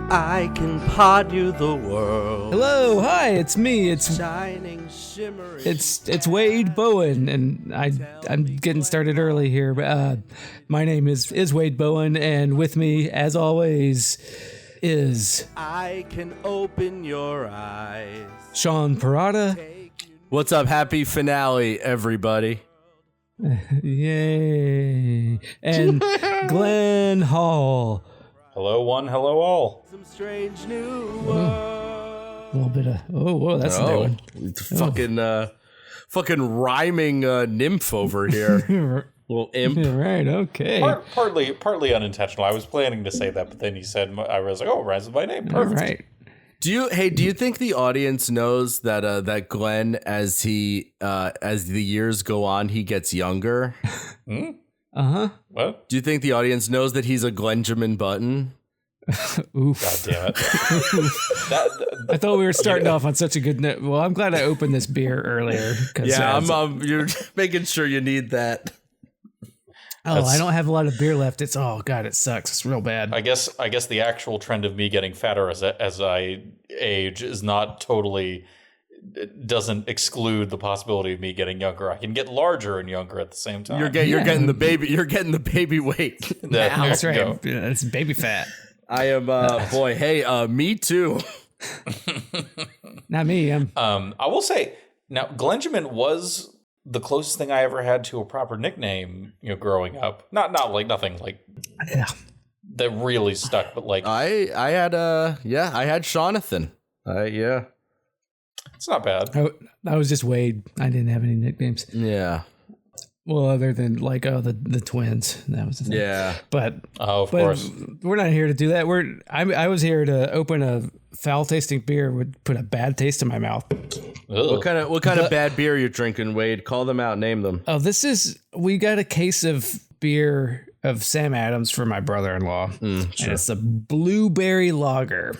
I can pod you the world. Hello, hi, it's me. It's shining, shimmering. It's Wade Bowen, and I'm getting started early here. My name is Wade Bowen, and with me, as always, is I can open your eyes. Sean Parada. What's up? Happy finale, everybody. Yay! And Glenn Hall. Hello one, hello all. Some strange new world. A little bit of whoa, that's a new one. It's fucking rhyming nymph over here. Little imp. Right, okay. Partly unintentional. I was planning to say that, but then you said, I was like, oh, it rhymes with my name. Perfect. All right. Do you think the audience knows that that Glenn, as the years go on, he gets younger? Uh-huh. What? Do you think the audience knows that he's a Glenjamin Button? Oof. God damn it. I thought we were starting off on such a good note. Well, I'm glad I opened this beer earlier. Yeah, you're making sure you need that. I don't have a lot of beer left. It sucks. It's real bad. I guess the actual trend of me getting fatter as I age is not totally, it doesn't exclude the possibility of me getting younger. I can get larger and younger at the same time. You're getting the baby weight. That's right. Yeah, it's baby fat. I am boy, hey, me too. Not me. I will say now Glenjamin was the closest thing I ever had to a proper nickname, growing up. Not like nothing like that really stuck, but like I had Jonathan. Yeah. It's not bad. I was just Wade. I didn't have any nicknames. Yeah. Well, other than the twins, that was the thing. Yeah. But of course, we're not here to do that. I was here to open a foul tasting beer would put a bad taste in my mouth. Ugh. What kind of bad beer you're drinking, Wade? Call them out. Name them. Oh, we got a case of beer of Sam Adams for my brother-in-law, Sure. and it's a blueberry lager.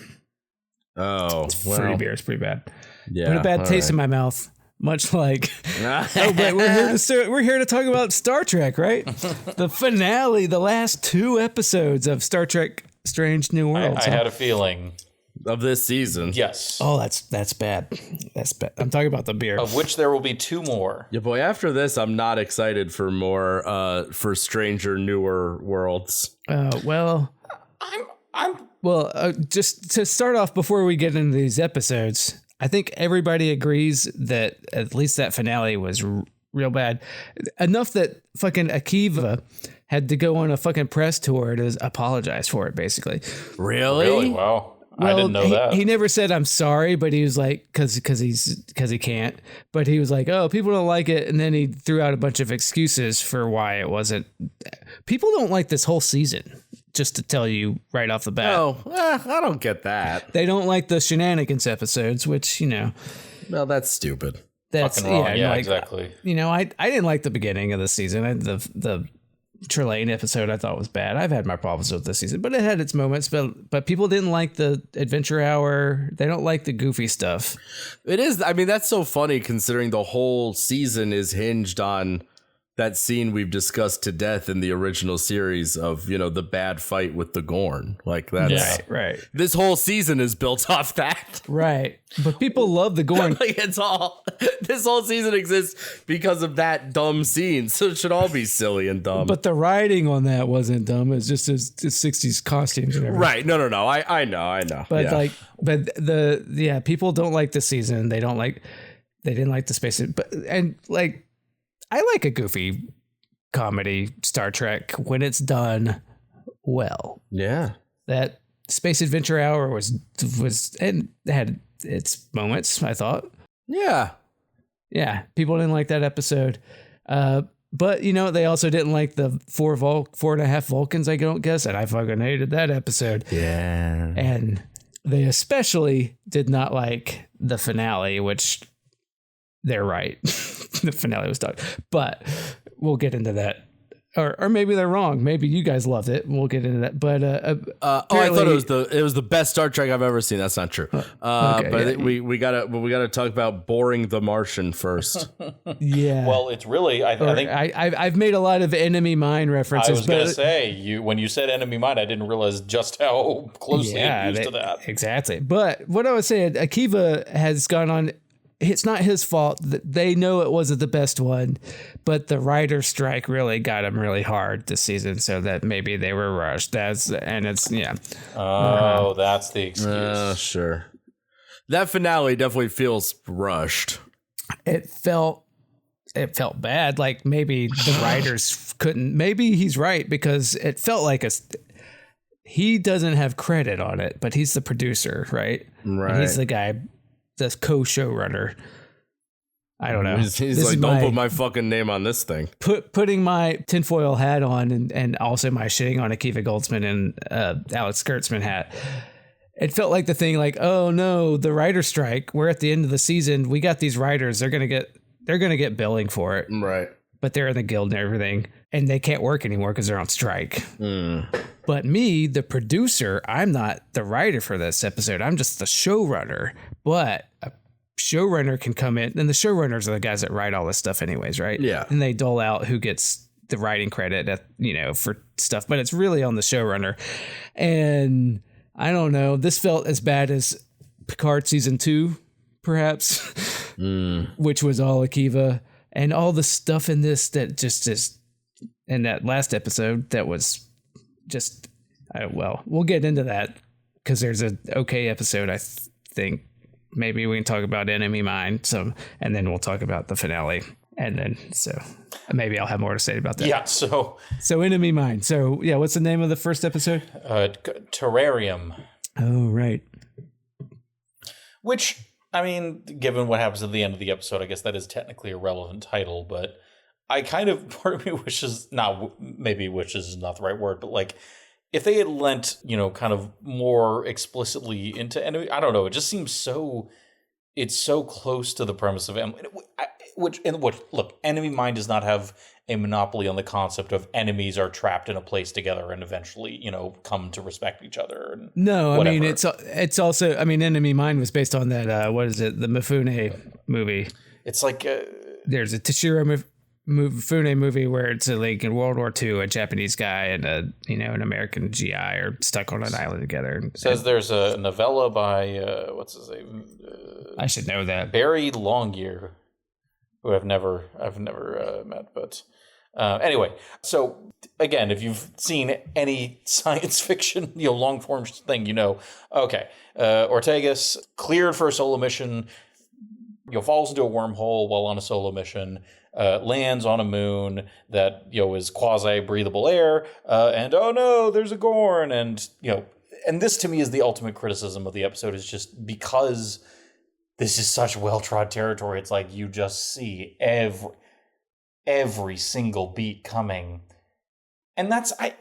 Oh, it's free beer. It's pretty bad. Yeah, put a bad taste in my mouth. Much like, but we're here to talk about Star Trek, right? The finale, the last 2 episodes of Star Trek: Strange New Worlds. I had a feeling of this season. Yes. Oh, that's bad. That's bad. I'm talking about the beer, of which there will be 2 more. Yeah, boy. After this, I'm not excited for more. For Stranger Newer Worlds. Well, just to start off before we get into these episodes. I think everybody agrees that at least that finale was real bad. Enough that fucking Akiva had to go on a fucking press tour to apologize for it, basically. Really? Wow. Well, I didn't know that. He never said I'm sorry, but he was like, because he can't. But he was like, oh, people don't like it, and then he threw out a bunch of excuses for why it wasn't. People don't like this whole season. Just to tell you right off the bat. Oh, I don't get that. They don't like the shenanigans episodes, which Well, that's stupid. That's fucking wrong. Yeah, like, exactly. I didn't like the beginning of the season. The Trelane episode I thought was bad. I've had my problems with this season, but it had its moments. But people didn't like the Adventure Hour. They don't like the goofy stuff. It is. I mean, that's so funny considering the whole season is hinged on that scene we've discussed to death in the original series of, the bad fight with the Gorn. Like that's right. This whole season is built off that. Right. But people love the Gorn. This whole season exists because of that dumb scene. So it should all be silly and dumb. But the writing on that wasn't dumb. It's just his 60s costumes and everything. Right. No. I know. But people don't like the season. They didn't like the space. I like a goofy comedy Star Trek when it's done well. Yeah. That Space Adventure Hour was and had its moments, I thought. Yeah. Yeah. People didn't like that episode. But they also didn't like the 4.5 Vulcans, I don't guess. And I fucking hated that episode. Yeah. And they especially did not like the finale, which they're right. The finale was done, but we'll get into that or maybe they're wrong. Maybe you guys loved it. We'll get into that. But I thought it was the best Star Trek I've ever seen. That's not true. We gotta talk about Boring the Martian first. Yeah. Well, it's really I think I've made a lot of Enemy Mine references. I was going to say when you said Enemy Mine, I didn't realize just how closely it used to that. Exactly. But what I was saying, Akiva has gone on. It's not his fault that they know it wasn't the best one, but the writer's strike really got him really hard this season, so that maybe they were rushed. That's the excuse. Sure. That finale definitely feels rushed. It felt bad. Like maybe the writers couldn't. Maybe he's right because it felt like he doesn't have credit on it, but he's the producer, right? Right. And he's the guy. The co-showrunner. I don't know. He's like, don't put my fucking name on this thing. Putting my tinfoil hat on and also my shitting on Akiva Goldsman and Alex Kurtzman hat. It felt like the thing like, oh no, the writer strike. We're at the end of the season. We got these writers. They're gonna get billing for it. Right. But they're in the guild and everything. And they can't work anymore because they're on strike. But me, the producer, I'm not the writer for this episode. I'm just the showrunner. But a showrunner can come in, and the showrunners are the guys that write all this stuff anyways, right? Yeah. And they dole out who gets the writing credit, for stuff. But it's really on the showrunner. And I don't know. This felt as bad as Picard season 2, perhaps, which was all Akiva. And all the stuff in this that just is in that last episode that was just, we'll get into that because there's an okay episode, I think. Maybe we can talk about Enemy Mine, and then we'll talk about the finale. And then, so maybe I'll have more to say about that. Yeah, so Enemy Mine. So, yeah, what's the name of the first episode? Terrarium. Oh, right. Which, I mean, given what happens at the end of the episode, I guess that is technically a relevant title, but I kind of, part of me wishes, wishes is not the right word, but like, if they had lent, kind of more explicitly into enemy, I don't know, it just seems it's so close to the premise of which look, Enemy Mine does not have a monopoly on the concept of enemies are trapped in a place together and eventually, come to respect each other. And no, whatever. I mean, it's also, I mean, Enemy Mine was based on that, what is it, the Mifune movie. It's like... there's a Toshiro Mifune movie where it's like in World War II, a Japanese guy and an American GI are stuck on an island together. It says there's a novella by what's his name? I should know that. Barry Longyear, who I've never met, but anyway. So again, if you've seen any science fiction, long form thing, okay, Ortegas cleared for a solo mission. Falls into a wormhole while on a solo mission. Lands on a moon that is quasi breathable air, and oh no, there's a Gorn, and and this to me is the ultimate criticism of the episode, is just because this is such well-trod territory. It's like you just see every single beat coming, and that's I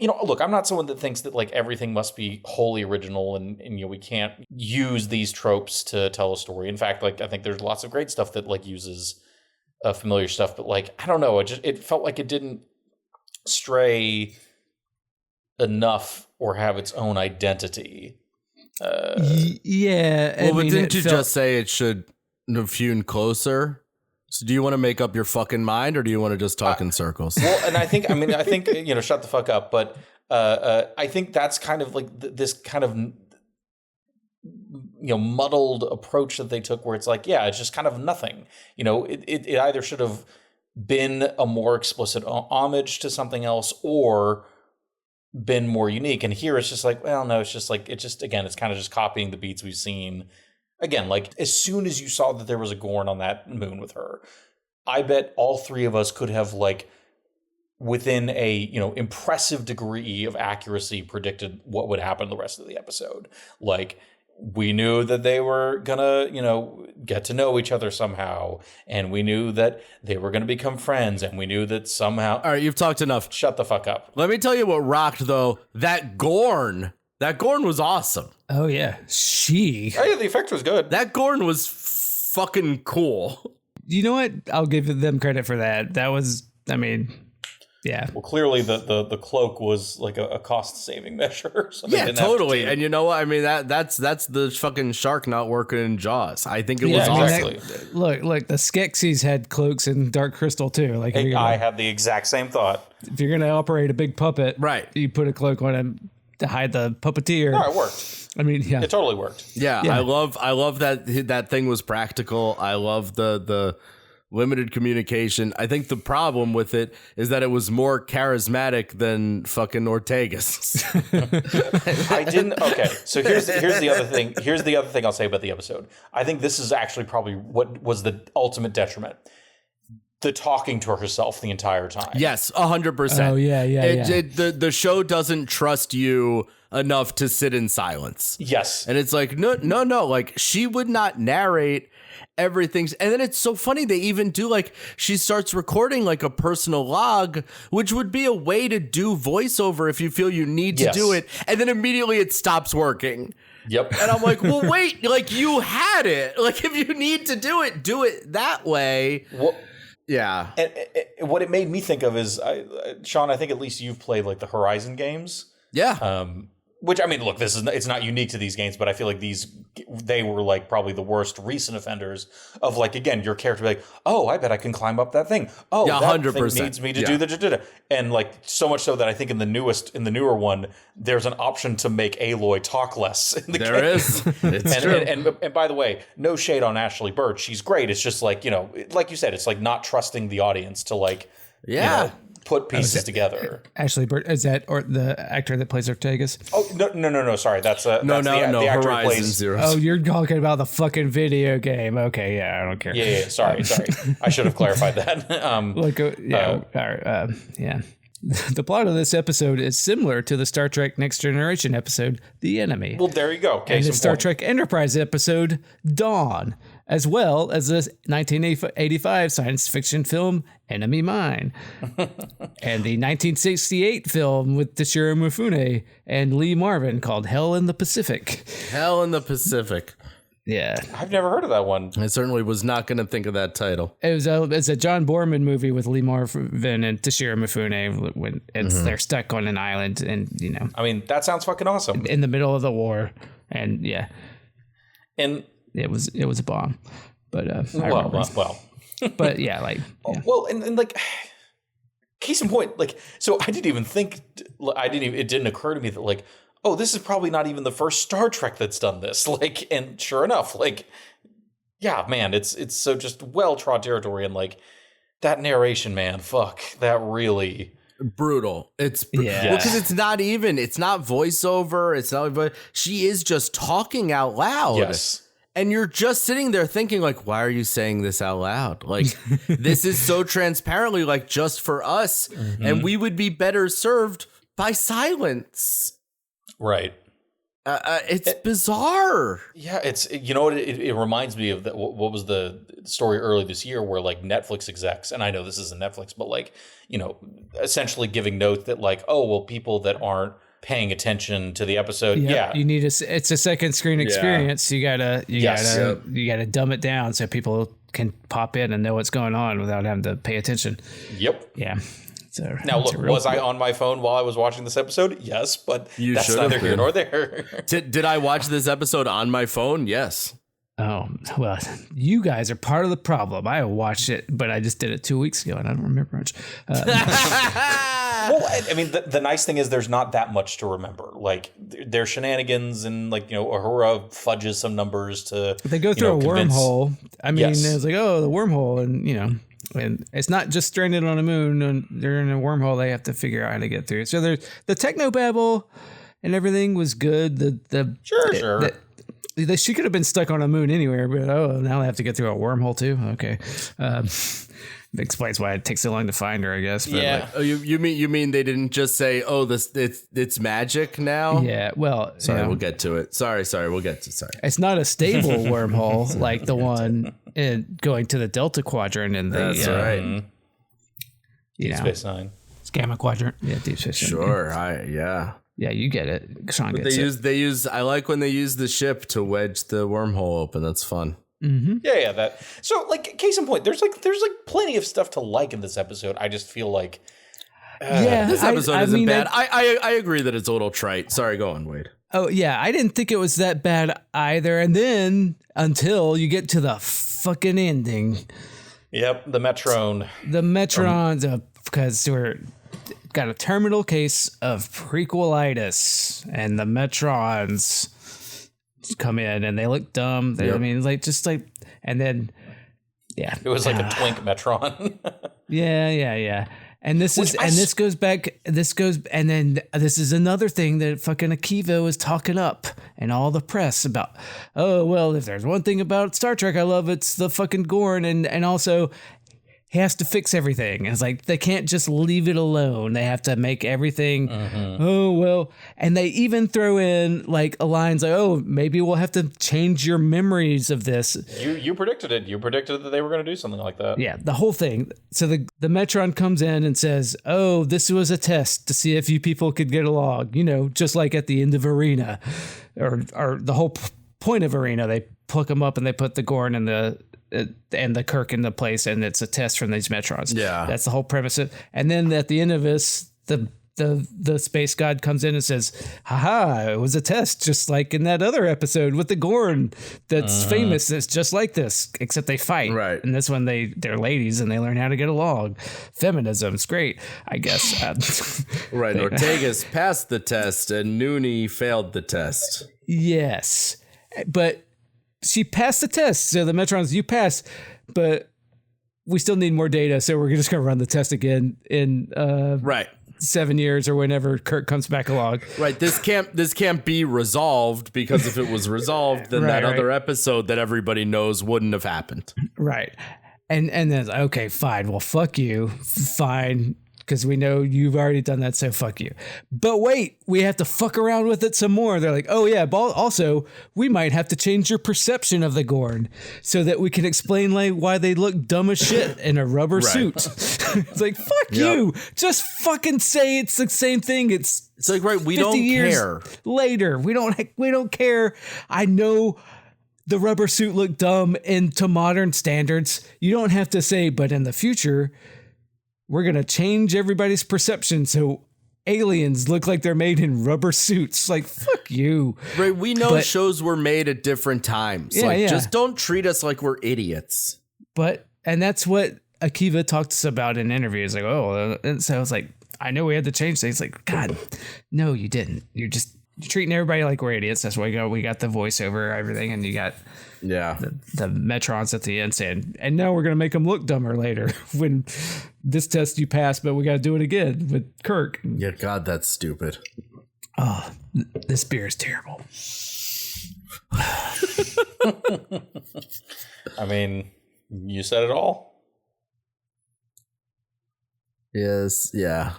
look, I'm not someone that thinks that like everything must be wholly original, and we can't use these tropes to tell a story. In fact, like I think there's lots of great stuff that like uses familiar stuff, but like I don't know, it felt like it didn't stray enough or have its own identity. Yeah. Well, but didn't you just say it should have hewn closer? So do you want to make up your fucking mind, or do you want to just talk in circles? Well, and I think shut the fuck up. But I think that's kind of like this kind of muddled approach that they took, where it's like, yeah, it's just kind of nothing. It either should have been a more explicit homage to something else, or been more unique. And here it's just like, well, no, it's kind of just copying the beats we've seen. Again, like as soon as you saw that there was a Gorn on that moon with her, I bet all three of us could have like within a impressive degree of accuracy predicted what would happen the rest of the episode. Like we knew that they were gonna get to know each other somehow, and we knew that they were gonna become friends, and we knew that somehow. All right, you've talked enough. Shut the fuck up. Let me tell you what rocked though. That Gorn was awesome. Oh yeah, the effect was good. That Gorn was fucking cool. You know what? I'll give them credit for that. That was, I mean, Yeah. Well, clearly the cloak was like a cost saving measure. So they didn't totally. have to And you know what? I mean, that's the fucking shark not working in Jaws. I think it was exactly. awesome. Look, the Skeksis had cloaks in Dark Crystal too. Like I had the exact same thought. if you're gonna operate a big puppet, Right. you put a cloak on him to hide the puppeteer. No, it worked. I mean, yeah. It totally worked. Yeah, I love that thing was practical. I love the limited communication. I think the problem with it is that it was more charismatic than fucking Ortega's. I didn't. Okay, so here's the other thing. Here's the other thing I'll say about the episode. I think this is actually probably what was the ultimate detriment. The talking to herself the entire time. Yes, 100%. Oh, yeah. The show doesn't trust you enough to sit in silence. Yes. And it's like, no. Like, she would not narrate everything. And then it's so funny. They even do, like, she starts recording like a personal log, which would be a way to do voiceover if you feel you need to do it. And then immediately it stops working. Yep. And I'm like, well, wait, like, you had it. Like, if you need to do it that way. Well, yeah. and what it made me think of is, Sean, I think at least you've played like the Horizon games. Yeah. Which, I mean, look, it's not unique to these games, but I feel like they were like probably the worst recent offenders of like, again, your character be like, oh, I bet I can climb up that thing. Oh, yeah, that 100%. thing needs me to do the and like so much so that I think in the newer one, there's an option to make Aloy talk less in the game. There is. It's true. And by the way, no shade on Ashley Birch. She's great. It's just like, like you said, it's like not trusting the audience to like, put pieces together. Ashley Bird, is that or the actor that plays Ortega's? Oh, no. Sorry. That's the actor who Horizon plays Zero. Oh, you're talking about the fucking video game. Okay, yeah, I don't care. Yeah. Sorry. I should have clarified that. Yeah. The plot of this episode is similar to the Star Trek Next Generation episode, The Enemy. Well, there you go. And the Star Trek Enterprise episode, Dawn, as well as the 1985 science fiction film, Enemy Mine, and the 1968 film with Toshiro Mifune and Lee Marvin called Hell in the Pacific. Hell in the Pacific. Yeah. I've never heard of that one. I certainly was not going to think of that title. It's a John Borman movie with Lee Marvin and Toshiro Mifune when they're stuck on an island and, I mean, that sounds fucking awesome. in the middle of the war. And yeah. And it was a bomb. But well. But yeah, like well, and like case in point, like so I didn't even think it didn't occur to me that like, oh, this is probably not even the first Star Trek that's done this. Like, and sure enough, like, yeah, man, it's so just well-trod territory. And like that narration, man, fuck, that really brutal. It's because it's not voiceover. It's not, but she is just talking out loud. Yes. And you're just sitting there thinking, like, why are you saying this out loud? Like, this is so transparently, like, just for us. And we would be better served by silence. Right. It's bizarre. Yeah, it's it reminds me of what was the story early this year where like Netflix execs, and I know this isn't Netflix, but like essentially giving note that like, oh well, people that aren't paying attention to the episode, you need it's a second screen experience. You gotta dumb it down so people can pop in and know what's going on without having to pay attention. Yep. Yeah. So now, look, was I on my phone while I was watching this episode? Yes, but that's neither here nor there. Did I watch this episode on my phone? Yes. Oh, well, you guys are part of the problem. I watched it, but I just did it 2 weeks ago and I don't remember much. Well, I mean, the nice thing is there's not that much to remember. Like, there's shenanigans and, like, Uhura fudges some numbers to. They go through a wormhole. I mean, it's like, oh, the wormhole. And, and it's not just stranded on a moon. And they're in a wormhole. They have to figure out how to get through. So there's the technobabble and everything was good. Sure. She could have been stuck on a moon anywhere, but now they have to get through a wormhole too. Okay, that explains why it takes so long to find her, I guess. But yeah. You mean they didn't just say, "Oh, it's magic now"? Yeah. Well, sorry, we'll get to it. Sorry, we'll get to. Sorry. It's not a stable wormhole like the one going to the Delta Quadrant and the. That's right. Deep Space Nine. It's Gamma Quadrant. Yeah, Deep Space Nine. Sure. Yeah, you get it. Sean gets it. They use. I like when they use the ship to wedge the wormhole open. That's fun. Mm-hmm. Yeah. That. So, like, case in point, there's like plenty of stuff to like in this episode. I just feel like This episode isn't bad. I agree that it's a little trite. Sorry, go on, Wade. Oh, yeah. I didn't think it was that bad either. And then until you get to the fucking ending. Yep, the Metron. The Metrons, because we're got a terminal case of prequelitis, and the Metrons come in and they look dumb. I mean, and then, yeah. It was like a twink Metron. Yeah. And this is another thing that fucking Akiva was talking up and all the press about, oh, well, if there's one thing about Star Trek I love, it's the fucking Gorn, and also he has to fix everything. It's like they can't just leave it alone. They have to make everything, oh, well, and they even throw in like lines like, oh, maybe we'll have to change your memories of this. You predicted it. You predicted that they were going to do something like that. Yeah, the whole thing. So the Metron comes in and says, oh, this was a test to see if you people could get along, just like at the end of Arena, or the whole point of Arena. They pluck them up and they put the Gorn and the Kirk in the place, and it's a test from these Metrons. Yeah, that's the whole premise. And then at the end of this, the space god comes in and says, haha, it was a test, just like in that other episode with the Gorn that's famous. It's just like this, except they fight. Right. And this one, they're ladies and they learn how to get along. Feminism's great, I guess. Right. Ortega's passed the test and Noonie failed the test. Yes. But she passed the test. So the Metrons, you passed, but we still need more data. So we're just going to run the test again in 7 years or whenever Kirk comes back along. Right. This can't be resolved, because if it was resolved, then that other episode that everybody knows wouldn't have happened. Right. And then, okay, fine. Well, fuck you. Fine. Because we know you've already done that, so fuck you. But wait, we have to fuck around with it some more. They're like, oh yeah, also, we might have to change your perception of the Gorn so that we can explain why they look dumb as shit in a rubber suit. It's like, fuck you. Just fucking say it's the same thing. It's like, right, we don't care. Later, we don't care. I know the rubber suit looked dumb to modern standards. You don't have to say, but in the future, we're going to change everybody's perception so aliens look like they're made in rubber suits. Like, fuck you. Right, we know shows were made at different times. Just don't treat us like we're idiots. And that's what Akiva talks about in interviews. Like, oh, and so I was like, I know we had to change things. Like, God, no, you didn't. You're treating everybody like we're idiots. That's why we got the voiceover, everything, and you got the Metrons at the end saying, and now we're going to make them look dumber later when this test you passed, but we got to do it again with Kirk. Yeah, God, that's stupid. Oh, this beer is terrible. I mean, you said it all. Yes. Yeah.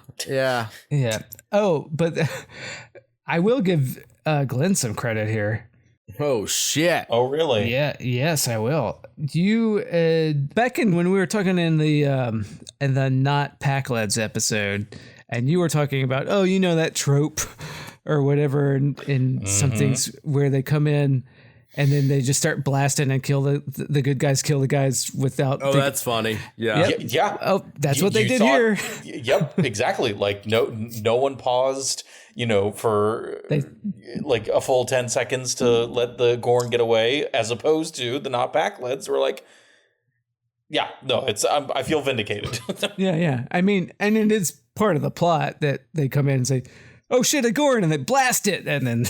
Oh, but I will give Glenn some credit here. Oh shit! Oh really? Yeah. Yes, I will. You back when we were talking in the not Pack-Leds episode, and you were talking about that trope or whatever in some things where they come in and then they just start blasting and kill the good guys, kill the guys without. Oh, that's funny. Yeah. Yeah. Oh, that's what they did here. Yep. Exactly. Like no one paused. For like a full 10 seconds to let the Gorn get away, as opposed to the not Pack-Leds were like, yeah, no, I feel vindicated. Yeah. I mean, and it is part of the plot that they come in and say, oh shit, a Gorn, and they blast it, and then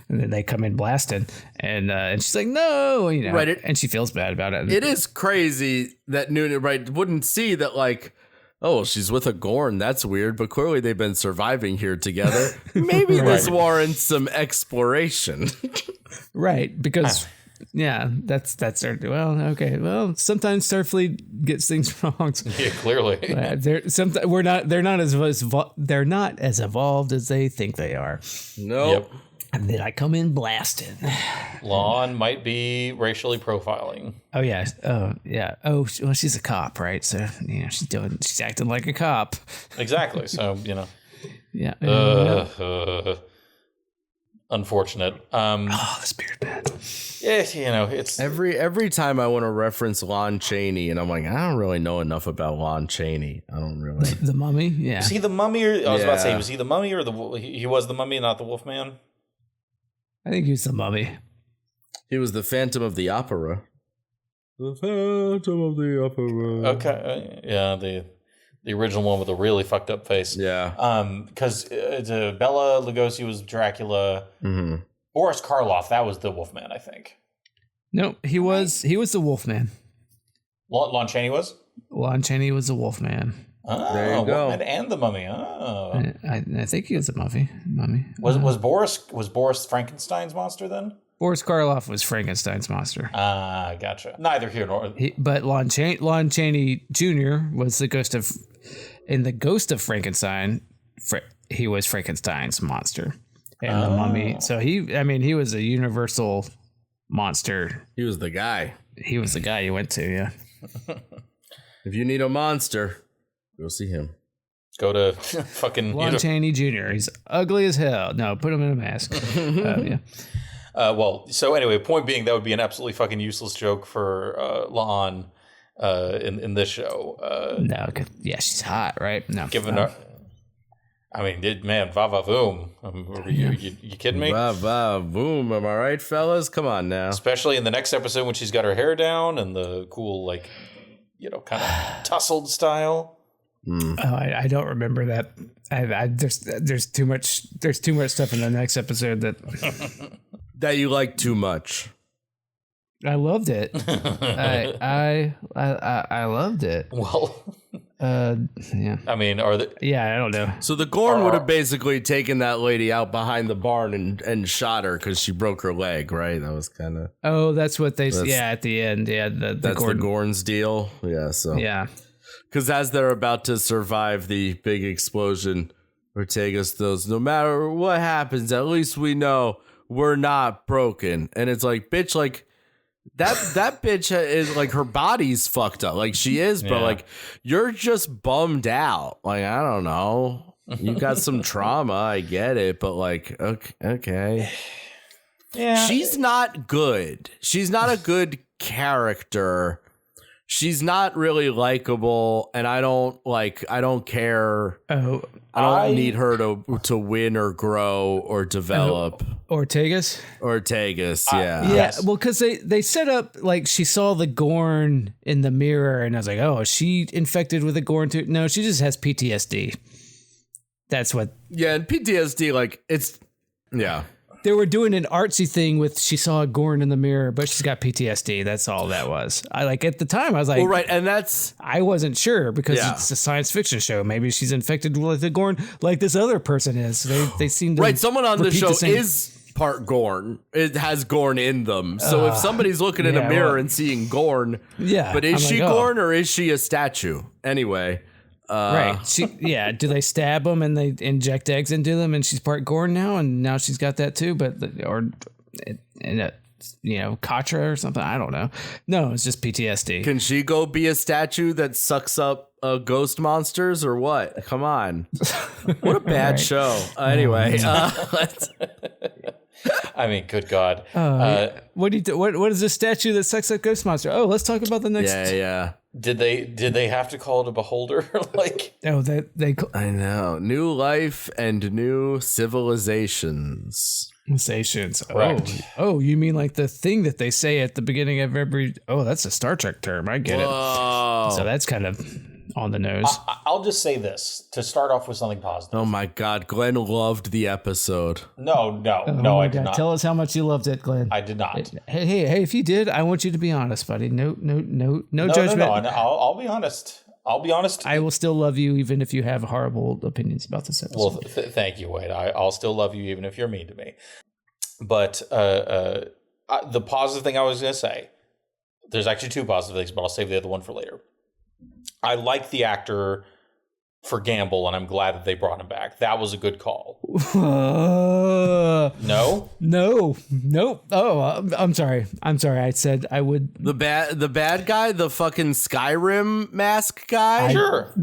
they come in blasting, and she's like, no, right, and she feels bad about it. It is crazy that Noonan wouldn't see that, like, oh, she's with a Gorn. That's weird, but clearly they've been surviving here together. Maybe this warrants some exploration. Right, because that's well, okay. Well, sometimes Starfleet gets things wrong. Yeah, clearly. They're not as evolved as they think they are. Nope. Yep. And then I come in blasted. Lon might be racially profiling. Oh yeah. Oh yeah. Oh well, she's a cop, right? So she's acting like a cop. Exactly. So Yeah. unfortunate. This beard man. Yeah, it's every time I want to reference Lon Chaney, and I'm like, I don't really know enough about Lon Chaney. I don't really. The Mummy, yeah. Is he the Mummy? Or I was about to say, was he the Mummy or he was the Mummy, not the Wolfman? I think he's the Mummy. He was the Phantom of the Opera. The Phantom of the Opera. Okay, yeah, the original one with a really fucked up face. Yeah. Because Bela Lugosi was Dracula. Mm-hmm. Boris Karloff, that was the Wolfman, I think. No, he was the Wolfman. Lon Chaney was? Lon Chaney was the Wolfman. Oh, there you go. Wolfman and the Mummy. Oh, I think he was the Mummy. Was Boris Frankenstein's monster then? Boris Karloff was Frankenstein's monster. Ah, gotcha. Neither here nor. But Lon Chaney Jr. was the ghost of. In the Ghost of Frankenstein, he was Frankenstein's monster. And the Mummy. So he was a universal monster. He was the guy. He was the guy you went to, yeah. If you need a monster, go see him. Go to fucking Lon Chaney Jr. He's ugly as hell. No, put him in a mask. Yeah. So anyway, point being, that would be an absolutely fucking useless joke for Lon in this show. No, yeah, she's hot, right? No. Given her. I mean, va va voom. You kidding me? Va va voom. Am I right, fellas? Come on now. Especially in the next episode when she's got her hair down and the cool, kind of tousled style. Oh, I don't remember that. There's too much stuff in the next episode that you like too much. I loved it. I loved it. Well, yeah. I mean, I don't know. So the Gorn would have basically taken that lady out behind the barn and shot her because she broke her leg, right? That was kind of. Oh, that's what they. At the end, yeah. That's the Gorn's deal. Yeah. So. Yeah. Because as they're about to survive the big explosion, Ortega goes, no matter what happens, at least we know we're not broken. And it's like, bitch, like that bitch is like, her body's fucked up. Like she is, but like you're just bummed out. Like, I don't know. You got some trauma. I get it. But like, okay. Yeah. She's not good. She's not a good character. She's not really likable, and I don't care. Oh, I don't need her to win or grow or develop. Ortegas, yeah. Yes. Well, because they set up like she saw the Gorn in the mirror, and I was like, oh, is she infected with the Gorn too? No, she just has PTSD. That's what. Yeah, and PTSD, like it's They were doing an artsy thing with she saw a Gorn in the mirror, but she's got PTSD. That's all that was. At the time I was like, well, right, and I wasn't sure because it's a science fiction show. Maybe she's infected with the Gorn like this other person is. They seem to right. Someone on the show is part Gorn. It has Gorn in them. So if somebody's looking in a mirror and seeing Gorn, but is she Gorn or is she a statue? Anyway. Right. Do they stab them and they inject eggs into them and she's part Gorn now and now she's got that too, Katra or something. I don't know. No, it's just PTSD. Can she go be a statue that sucks up ghost monsters or what? Come on. What a bad show. Anyway, I mean, good God. What is this statue that sucks up ghost monster? Oh, let's talk about the next. Yeah. Did they have to call it a beholder? I know. New life and new civilizations. Correct. Oh, you mean like the thing that they say at the beginning of every? Oh, that's a Star Trek term. I get it. So that's kind of on the nose. I'll just say this to start off with something positive. Oh my God, Glenn loved the episode. No, I did not. Tell us how much you loved it, Glenn. I did not. Hey, if you did, I want you to be honest, buddy. No judgment. No, I'll be honest. I will still love you even if you have horrible opinions about this episode. Well, thank you, Wade. I'll still love you even if you're mean to me. But the positive thing I was going to say, there's actually two positive things, but I'll save the other one for later. I like the actor for Gamble, and I'm glad that they brought him back. That was a good call. No? Nope. Oh, I'm sorry. I said I would. The bad guy, the fucking Skyrim mask guy. Sure.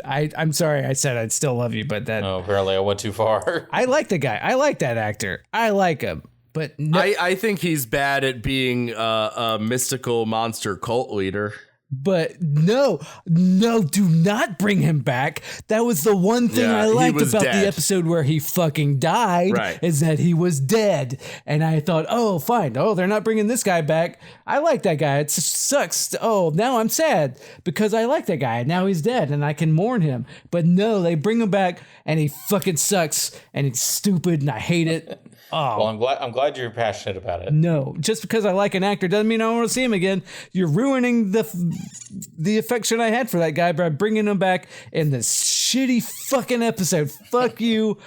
I'm sorry. I said I'd still love you, but that. Oh, apparently I went too far. I like the guy. I like that actor. I like him. But no, I think he's bad at being a mystical monster cult leader. But no, do not bring him back. That was the one thing I liked about the episode where he fucking died, is that he was dead. And I thought, oh, fine. Oh, they're not bringing this guy back. I like that guy. It sucks. Oh, now I'm sad because I like that guy. Now he's dead and I can mourn him. But no, they bring him back and he fucking sucks and he's stupid and I hate it. Oh. Well, I'm glad you're passionate about it. No, just because I like an actor doesn't mean I want to see him again. You're ruining the affection I had for that guy by bringing him back in this shitty fucking episode. Fuck you,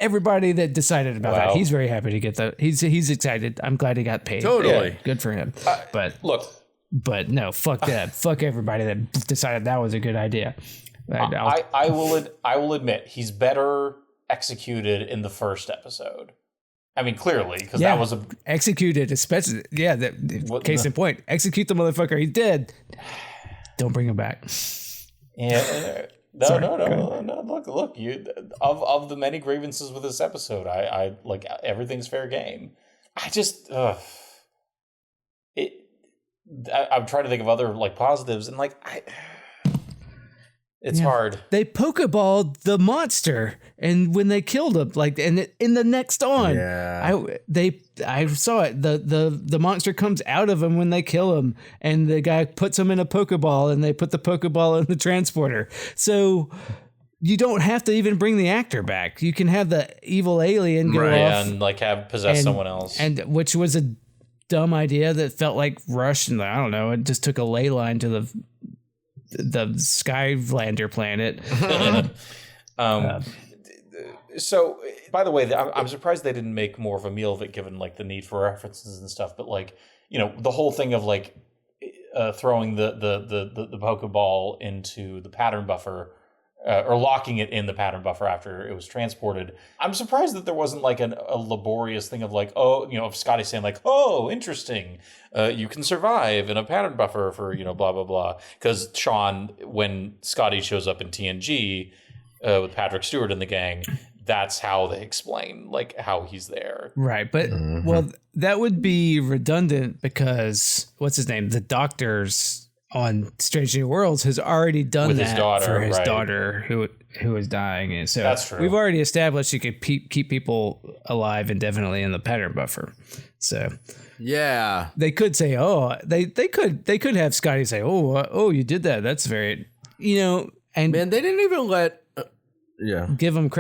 everybody that decided about that. He's very happy to get that. He's excited. I'm glad he got paid. Totally. Yeah, good for him. But no, fuck that. Fuck everybody that decided that was a good idea. I will admit he's better executed in the first episode. I mean, clearly, because that was executed, especially. Yeah, case in point, execute the motherfucker. He's dead. Don't bring him back. Yeah, no. Look. You of the many grievances with this episode, I like everything's fair game. I just, I'm trying to think of other like positives, and it's hard. They Pokeballed the monster, and when they killed him, in the next on, I saw it. The monster comes out of him when they kill him, and the guy puts him in a Pokeball, and they put the Pokeball in the transporter. So you don't have to even bring the actor back. You can have the evil alien go off and have possess someone else, and which was a dumb idea that felt like rushed, and I don't know. It just took a ley line to the Skylander planet. So, by the way, I'm surprised they didn't make more of a meal of it, given the need for references and stuff. But the whole thing of throwing the Pokeball into the pattern buffer, or locking it in the pattern buffer after it was transported. I'm surprised that there wasn't a laborious thing of of Scotty saying oh, interesting. You can survive in a pattern buffer for, blah, blah, blah. Because Sean, when Scotty shows up in TNG with Patrick Stewart and the gang, that's how they explain how he's there. Right. But, well, that would be redundant because what's his name? The doctor's on Strange New Worlds has already done with that his daughter, for his daughter who is dying. And so that's true. We've already established you could keep people alive indefinitely in the pattern buffer. So yeah, they could say, they could have Scotty say, oh, you did that. That's very, and man, they didn't even let. Give him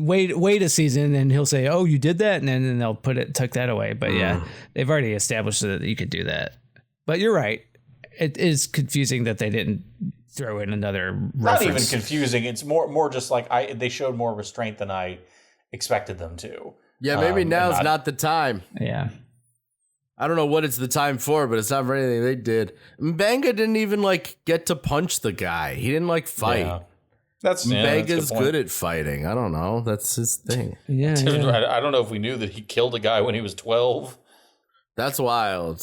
wait a season and he'll say, oh, you did that, and then they'll tuck that away. But yeah, they've already established that you could do that. But you're right. It is confusing that they didn't throw in another reference. Not even confusing. It's more just they showed more restraint than I expected them to. Yeah, maybe now's not the time. Yeah. I don't know what it's the time for, but it's not for anything they did. M'Benga didn't even get to punch the guy. He didn't fight. Yeah. M'Benga's good at fighting. I don't know. That's his thing. Yeah. I don't know if we knew that he killed a guy when he was 12. That's wild.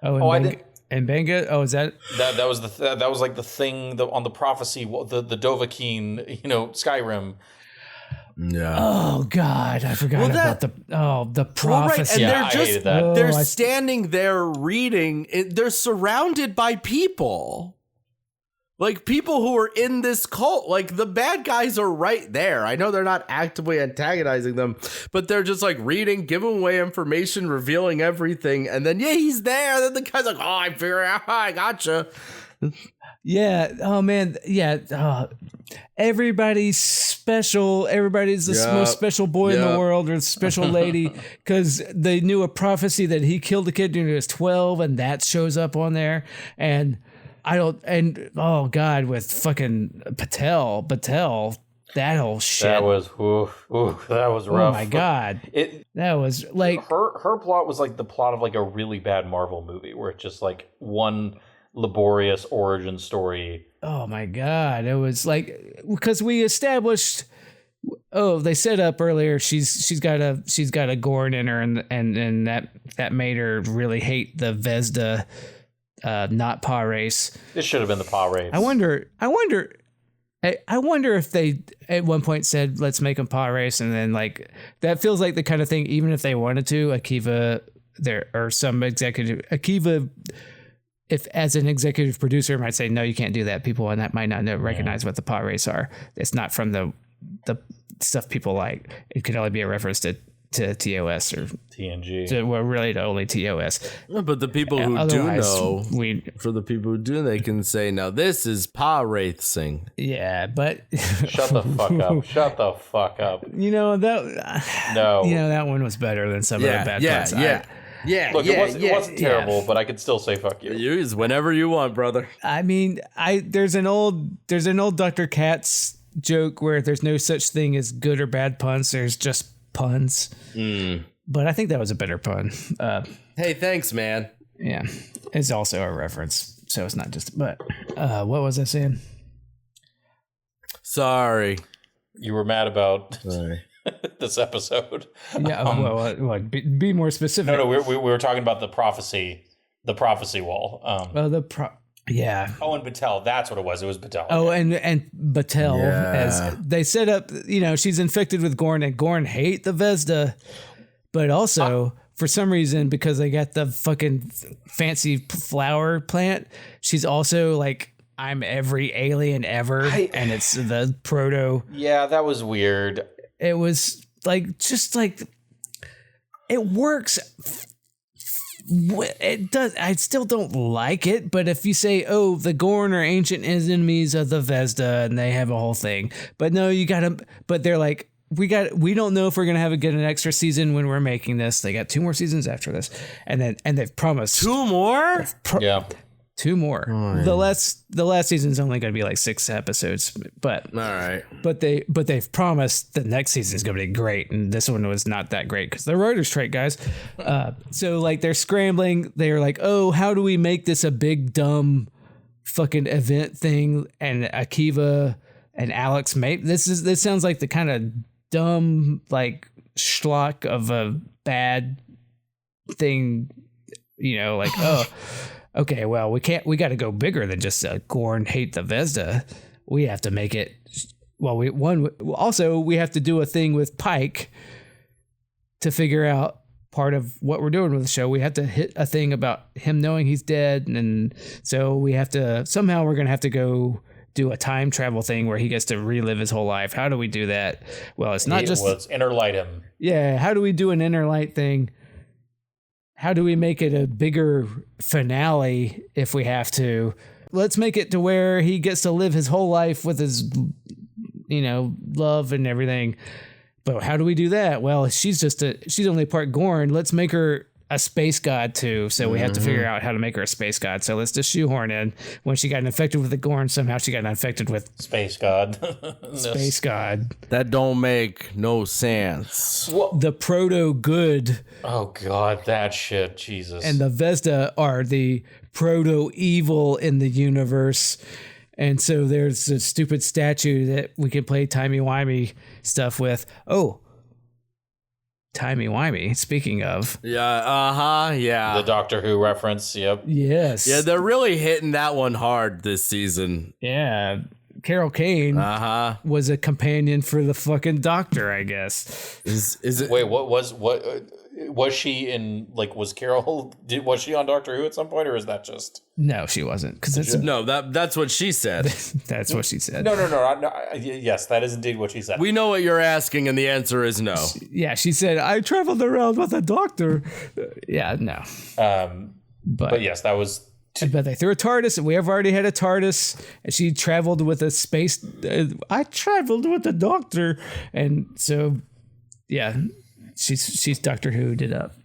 I didn't. And Benga, is that was the thing on the prophecy, the Dovahkiin, Skyrim. Yeah. Oh God, I forgot about the prophecy. Well, right. And they're standing there reading. They're surrounded by people. People who are in this cult, the bad guys are right there. I know they're not actively antagonizing them, but they're just reading, giving away information, revealing everything. And then, he's there. Then the guy's oh, I figure out, I gotcha. Yeah. Oh man. Yeah. Everybody's special. Everybody's the most special boy in the world, or special lady, because they knew a prophecy that he killed a kid when he was 12, and that shows up on there. And oh God, with fucking Patel, that whole shit. That was that was rough. Oh my God. That was her plot was the plot of a really bad Marvel movie where it's just one laborious origin story oh my God, it was like, because we established, they set up earlier, she's got a Gorn in her, and that made her really hate the Vesda, not Pa race. It should have been the Pa race. I wonder if they at one point said, let's make them Pa race, and then like, that feels like the kind of thing, even if they wanted to, Akiva, there or some executive, Akiva, if as an executive producer might say, no, you can't do that. People on that might not recognize what the Pa race are. It's not from the stuff people like. It could only be a reference to TOS or TNG. Well, really to only TOS. No, but the people who do know, for the people who do, they can say, now this is Pa Wraithsing. Yeah, but shut the fuck up. Shut the fuck up. You know that. No. You know that one was better than some of the bad parts. Look, it wasn't terrible, but I could still say fuck you. Use whenever you want, brother. I mean, there's an old Dr. Katz joke where there's no such thing as good or bad puns. There's just puns. But I think that was a better pun. Hey, thanks, man. Yeah, it's also a reference, so it's not just. But what was I saying? Sorry, you were mad about this episode. Yeah, be more specific. No, we were talking about the prophecy wall. Yeah. Oh, and Batel. That's what it was. It was Batel. Oh, and Batel, as they set up, she's infected with Gorn, and Gorn hate the Vesda, but also for some reason, because they got the fucking fancy flower plant, she's also like, I'm every alien ever, and it's the proto. Yeah, that was weird. It was like, just like, it works. It does. I still don't like it, but if you say, "Oh, the Gorn are ancient enemies of the Vesda," and they have a whole thing, but no, you gotta. But they're like, we don't know if we're gonna get an extra season when we're making this. They got 2 more seasons after this, and they've promised 2 more. 2 more. Oh, the last season is only going to be like 6 episodes, but all right. But they've promised the next season is going to be great, and this one was not that great because the writers' strike, guys. So like they're scrambling. They're like, oh, how do we make this a big dumb fucking event thing? And Akiva and Alex this sounds like the kind of dumb like schlock of a bad thing, like oh. Okay, well, we got to go bigger than just Gorn hate the Vesda. We have to make it. Well, we have to do a thing with Pike to figure out part of what we're doing with the show. We have to hit a thing about him knowing he's dead, and so we have to somehow we're gonna have to go do a time travel thing where he gets to relive his whole life. How do we do that? Well, it's not let's inner light him. Yeah, how do we do an inner light thing? How do we make it a bigger finale if we have to? Let's make it to where he gets to live his whole life with his, love and everything. But how do we do that? Well, she's only part Gorn. Let's make her a space god too. So we have to figure out how to make her a space god. So let's just shoehorn in when she got infected with the Gorn. Somehow she got infected with space god. Space god. That don't make no sense. Well, the proto good. Oh God, that shit, Jesus. And the Vesda are the proto evil in the universe. And so there's a stupid statue that we can play timey-wimey stuff with. Oh, timey-wimey, speaking of. Yeah, yeah. The Doctor Who reference, yep. Yes. Yeah, they're really hitting that one hard this season. Yeah. Carol Kane was a companion for the fucking Doctor, I guess. Is it? Wait, what was she in? Like, was Carol? Was she on Doctor Who at some point, or is that just? No, she wasn't. That's what she said. That's what she said. No. Yes, that is indeed what she said. We know what you're asking, and the answer is no. She said, I traveled around with a doctor. Yeah, no. But yes, that was. But they threw a TARDIS, and we have already had a TARDIS, and she traveled with a space. I traveled with a doctor, and so, yeah, she's Doctor Who did up.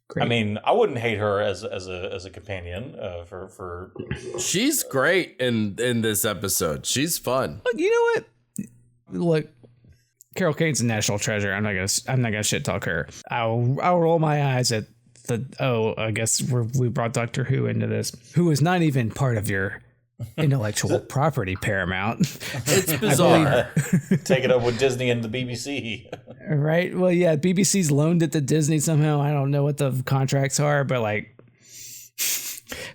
Great. I mean, I wouldn't hate her as a companion for. She's great in this episode. She's fun. Look, you know what? Look, Carol Kane's a national treasure. I'm not gonna shit talk her. I'll roll my eyes at I guess we brought Doctor Who into this, who is not even part of your intellectual property paramount. It's bizarre. Take it up with Disney and the BBC. Right? Well, yeah, BBC's loaned it to Disney somehow. I don't know what the contracts are, but like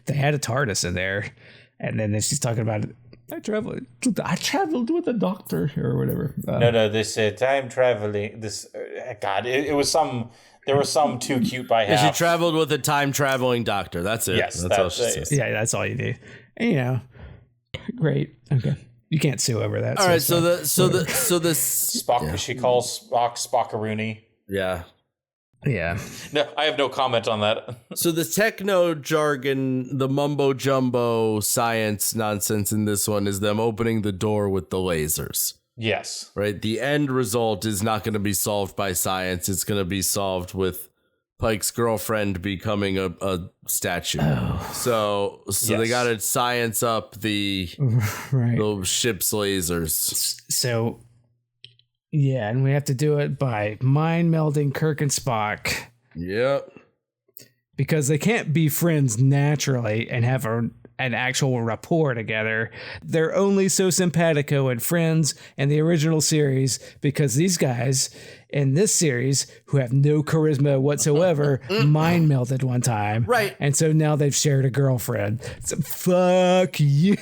they had a TARDIS in there. And then she's talking about it. I traveled with a doctor or whatever. No, this time traveling. This God, it was some. There was some too cute by half. She traveled with a time traveling doctor. That's it. Yes, that's all she says. Yeah, that's all you do. And, great. Okay, you can't sue over that. All right. So the Spock. Yeah. She calls Spock Spockaroony. Yeah. Yeah. No, I have no comment on that. So the techno jargon, the mumbo jumbo science nonsense in this one is them opening the door with the lasers. Yes. Right. The end result is not going to be solved by science. It's going to be solved with Pike's girlfriend becoming a statue. Oh. So yes. They got to science up the ship's lasers. So. Yeah, and we have to do it by mind melding Kirk and Spock. Yep. Because they can't be friends naturally and have an actual rapport together. They're only so simpatico and friends in the original series because these guys in this series who have no charisma whatsoever mind melded one time. Right. And so now they've shared a girlfriend. So fuck you,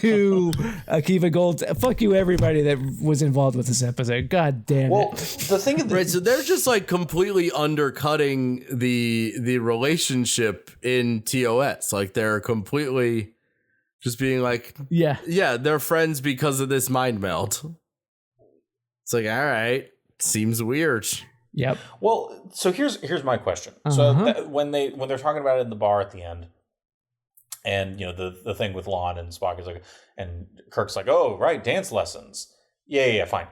Akiva Gold. Fuck you, everybody that was involved with this episode. God damn it. Well, the thing is, right, so they're just like completely undercutting the relationship in TOS. Like they're completely just being like, yeah, they're friends because of this mind meld. It's like, all right. Seems weird. Yep. Well, so here's my question. So when they're talking about it in the bar at the end, and the thing with Lon and Spock is like, and Kirk's like, oh right, dance lessons. Yeah, fine.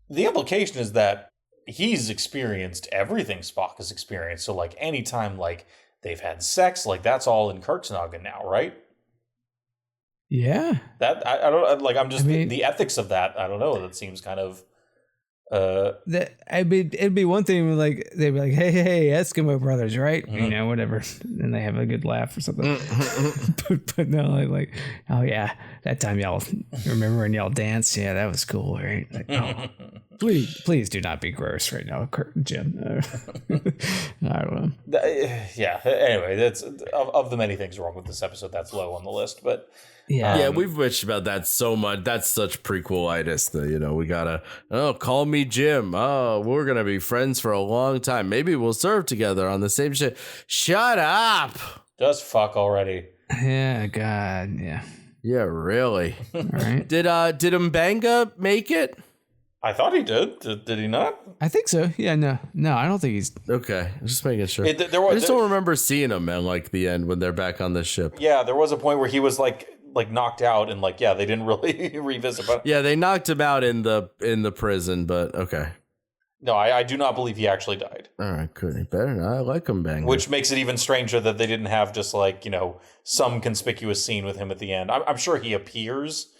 The implication is that he's experienced everything Spock has experienced. So like anytime like they've had sex, like that's all in Kirk's noggin now, right? Yeah. That I don't like. I'm just the ethics of that. I don't know. That seems kind of. It'd be one thing like they'd be like, hey, Eskimo brothers, right? Mm-hmm. Whatever, and they have a good laugh or something. but no, like, oh yeah, that time y'all remember when y'all danced? Yeah, that was cool, right? Like, oh, please do not be gross right now, Jim. I don't know. Yeah. Anyway, that's of the many things wrong with this episode. That's low on the list, but. Yeah, we've bitched about that so much. That's such prequel-itis that, we gotta, call me Jim. Oh, we're gonna be friends for a long time. Maybe we'll serve together on the same shit. Shut up! Just fuck already. Yeah, God, yeah. Yeah, really. All right. Did M'Benga make it? I thought he did. Did he not? I think so. Yeah, no, I don't think he's... Okay, I'm just making sure. I just don't remember seeing him at, like, the end when they're back on the ship. Yeah, there was a point where he was, like knocked out and they didn't really revisit. But yeah, they knocked him out in the prison, but okay. No, I do not believe he actually died. All right, good. He better not. I like him bang. Which makes it even stranger that they didn't have just some conspicuous scene with him at the end. I'm sure he appears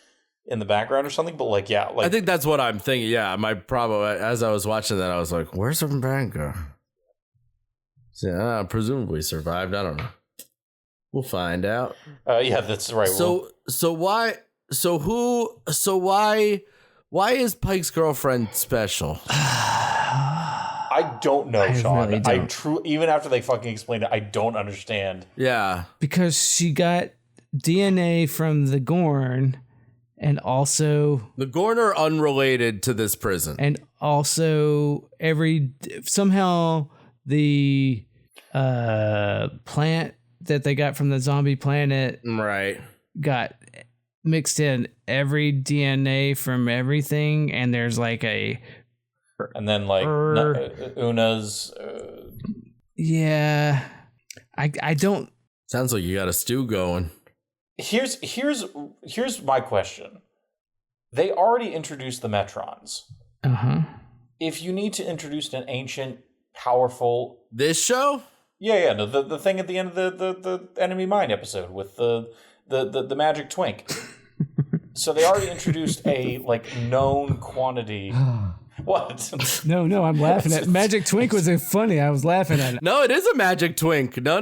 in the background or something, but I think that's what I'm thinking. Yeah, my problem as I was watching that, I was like, "Where's M'Benga?" So, presumably survived. I don't know. We'll find out. Yeah, that's right. Why is Pike's girlfriend special? I don't know, Sean. Really don't. Even after they fucking explained it, I don't understand. Yeah. Because she got DNA from the Gorn and also the Gorn are unrelated to this prison. And also somehow the plant that they got from the zombie planet got mixed in every DNA from everything, and there's and then Una's yeah, I don't. Sounds like you got a stew going. Here's my question. They already introduced the Metrons. If you need to introduce an ancient, powerful this show. Yeah, no, the thing at the end of the Enemy Mine episode with the magic twink. So they already introduced a known quantity. What? No, I'm laughing at Magic Twink was funny. I was laughing at it. No, it is a magic twink. No.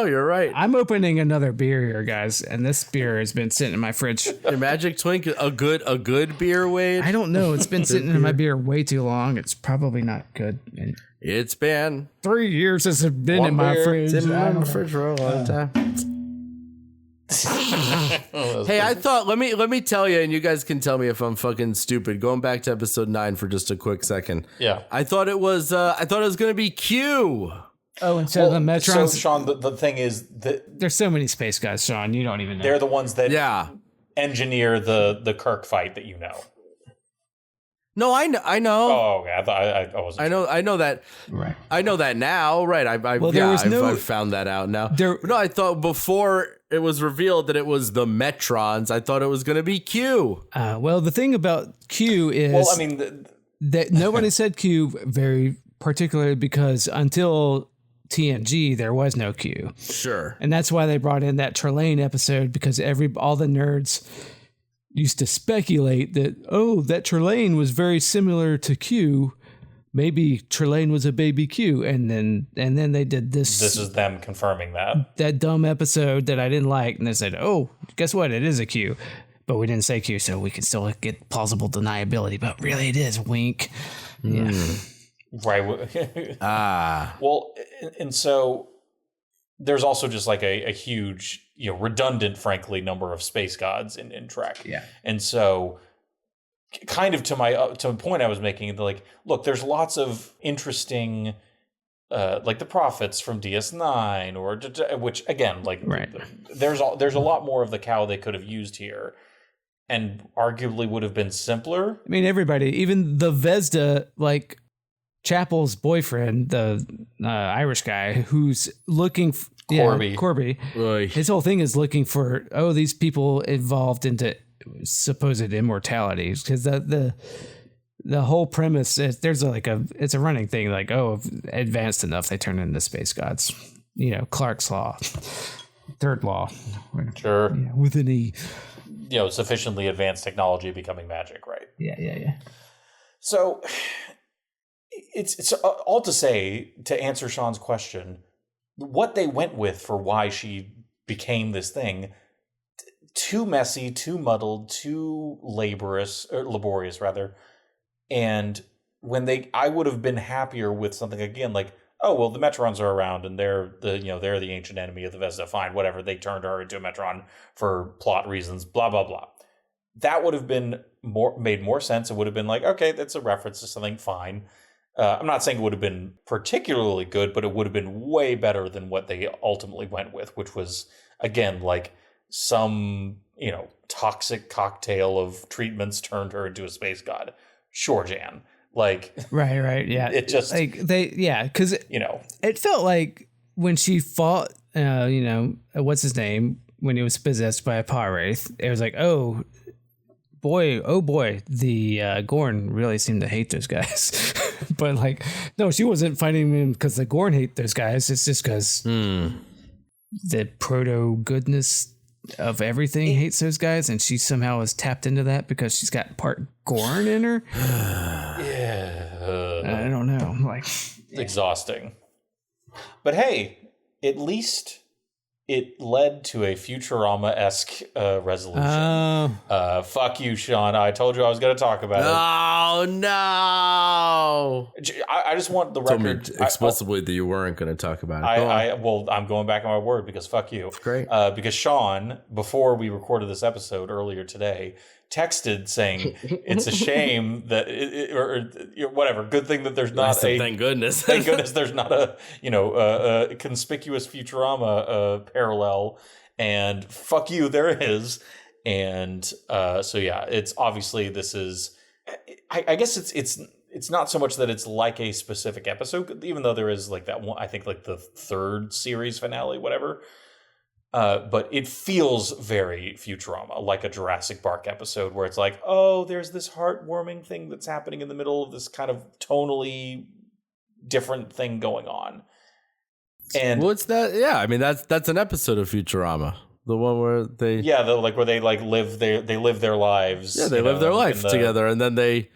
You're right. I'm opening another beer here, guys, and this beer has been sitting in my fridge. Your magic twink, a good beer, Wade. I don't know. It's been sitting in my beer way too long. It's probably not good. And It's been 3 years since it's been in my fridge. It's in my fridge for a long time. Hey, I thought let me tell you, and you guys can tell me if I'm fucking stupid. Going back to episode 9 for just a quick second. Yeah, I thought it was gonna be Q. Oh, and so the Metrons. So Sean, the thing is that There's so many space guys, Sean. You don't even know. they're the ones that Yeah. engineer the Kirk fight that you know. No, I know. Oh, okay. I wasn't. I know that. Right. I know that now. Right. I've found that out now. No, I thought before it was revealed that it was the Metrons, I thought it was going to be Q. Well, the thing about Q is, Well, I mean, that nobody said Q very particularly because until TNG there was no Q, Sure. and that's why they brought in that Trelane episode because all the nerds used to speculate that that Trelane was very similar to Q. Maybe Trelane was a baby Q, and then they did this. This is them confirming that dumb episode that I didn't like, and they said, "Oh, guess what? It is a Q," but we didn't say Q, so we can still get plausible deniability. But really, it is wink. Yeah, right. Ah. Well, and so there's also just like a huge, redundant, frankly, number of space gods in Trek. Yeah, and so. Kind of to the point I was making, like, look, there's lots of interesting, like the prophets from DS9, or which again, like, right. There's a lot more of the cow they could have used here, and arguably would have been simpler. I mean, everybody, even the Vesda, like Chapel's boyfriend, the Irish guy, who's looking. Corby. Corby. Oy. His whole thing is looking for these people evolved into supposed immortality, because the whole premise is it's a running thing, like, if advanced enough they turn into space gods, Clark's law, third law, Sure. with an E, sufficiently advanced technology becoming magic, right? Yeah. So it's all to say, to answer Sean's question, what they went with for why she became this thing, too messy, too muddled, too laborious rather. And I would have been happier with something again like, the Metrons are around and they're the ancient enemy of the Vesda. Fine, whatever. They turned her into a Metron for plot reasons. Blah blah blah. That would have been made more sense. It would have been like, okay, that's a reference to something. Fine. I'm not saying it would have been particularly good, but it would have been way better than what they ultimately went with, which was again like some, toxic cocktail of treatments turned her into a space god. Sure, Jan. Like, right. Yeah. It just like because it felt like when she fought, what's his name, when he was possessed by a paw wraith, it was like, oh boy, the Gorn really seemed to hate those guys. But like, no, she wasn't fighting him because the Gorn hate those guys. It's just because the proto goodness of everything hates those guys, and she somehow is tapped into that because she's got part Gorn in her. Yeah, I don't know, like, exhausting. But hey, at least it led to a Futurama-esque resolution. Fuck you, Sean. I told you I was going to talk about it. Oh, no. I just want the record. Told me explicitly that you weren't going to talk about it. I'm going back on my word because fuck you. Great. Because Sean, before we recorded this episode earlier today, texted saying it's a shame that or whatever. Good thing that there's not thank goodness. Thank goodness there's not a conspicuous Futurama parallel. And fuck you, there is. And so yeah, it's obviously this is. I guess it's not so much that it's like a specific episode, even though there is like that one. I think like the third series finale, whatever. But it feels very Futurama, like a Jurassic Park episode where it's like, there's this heartwarming thing that's happening in the middle of this kind of tonally different thing going on. And what's that? Yeah, I mean that's an episode of Futurama. The one where they where they live their lives. Yeah, they live their life together, and then the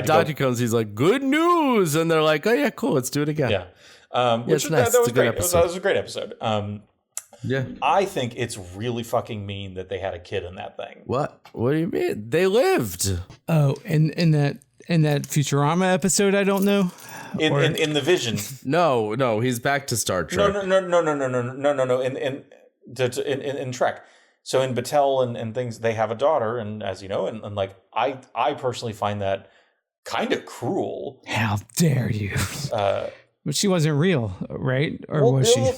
doctor comes. He's like, "Good news," and they're like, "Oh yeah, cool, let's do it again." Yeah, which nice. That was great. That was a great episode. Yeah, I think it's really fucking mean that they had a kid in that thing. What do you mean? They lived. Oh, in that Futurama episode, I don't know. In the Vision. No, he's back to Star Trek. No. In Trek. So in Battelle and things, they have a daughter, and as you know, and like I personally find that kind of cruel. How dare you? But she wasn't real, right? Or was she?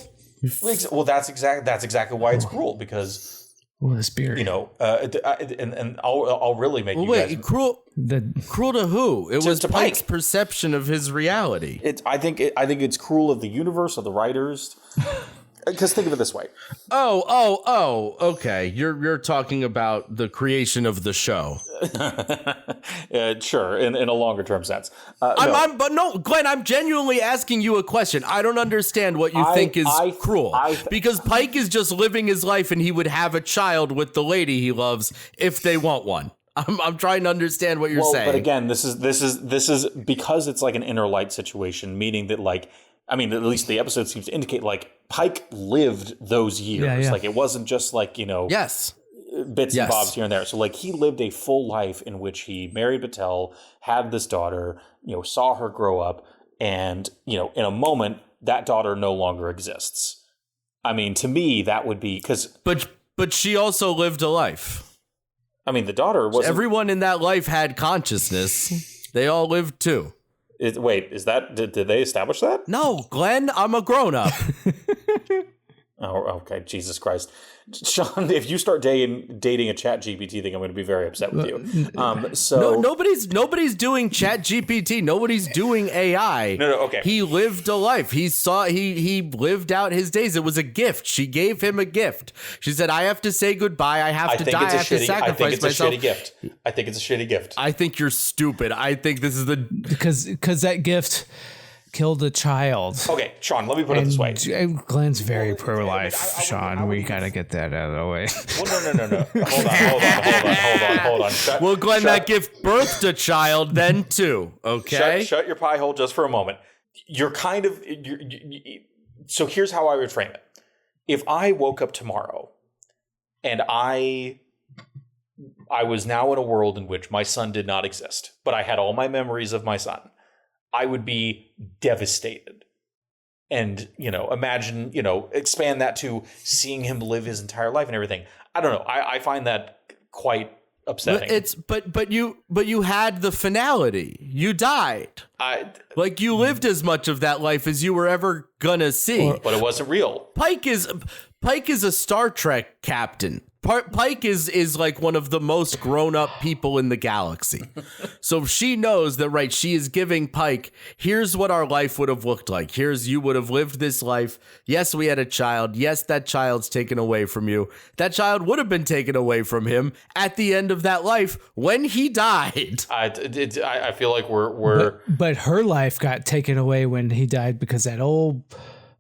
Well, that's exactly why it's cruel, because the spirit. And I'll really make you guys cruel. Cruel to who? It was to Pike's Pike. Perception of his reality. I think it's cruel of the universe, of the writers. Because think of it this way. Oh, okay. You're talking about the creation of the show. Sure, in a longer term sense. Glenn, I'm genuinely asking you a question. I don't understand what you think is cruel. Because Pike is just living his life, and he would have a child with the lady he loves if they want one. I'm trying to understand what you're saying. But again, this is because it's like an inner light situation, meaning that at least the episode seems to indicate Pike lived those years. Yeah. It wasn't just yes. bits and bobs here and there. So he lived a full life in which he married Battelle, had this daughter, saw her grow up, and in a moment that daughter no longer exists. I mean, to me that would be because but she also lived a life. I mean, the daughter was everyone in that life had consciousness. They all lived too. Wait, is that did they establish that? No, Glenn, I'm a grown up. Oh, okay. Jesus Christ. Sean, if you start dating a chat GPT thing, I'm going to be very upset with you. No, nobody's doing chat GPT. Nobody's doing AI. No, okay. He lived a life. He lived out his days. It was a gift. She gave him a gift. She said, I have to say goodbye. I have to die. I have to sacrifice myself. I think it's a shitty gift. I think it's a shitty gift. I think you're stupid. I think this is because that gift killed a child. Okay, Sean, let me put it this way. Glenn's very pro-life, Sean. We gotta get that out of the way. Well, no. Hold on. Well, Glenn, that gift birthed a child then too, okay? Shut your pie hole just for a moment. You're kind of... So here's how I would frame it. If I woke up tomorrow and I was now in a world in which my son did not exist, but I had all my memories of my son, I would be devastated. And, imagine, expand that to seeing him live his entire life and everything. I don't know. I find that quite upsetting. But you had the finality. You died. You lived as much of that life as you were ever gonna see. But it wasn't real. Pike is a Star Trek captain. Pike is like one of the most grown-up people in the galaxy. So she knows that, right, she is giving Pike, here's what our life would have looked like. You would have lived this life. Yes, we had a child. Yes, that child's taken away from you. That child would have been taken away from him at the end of that life when he died. I feel like we're... But her life got taken away when he died because that old...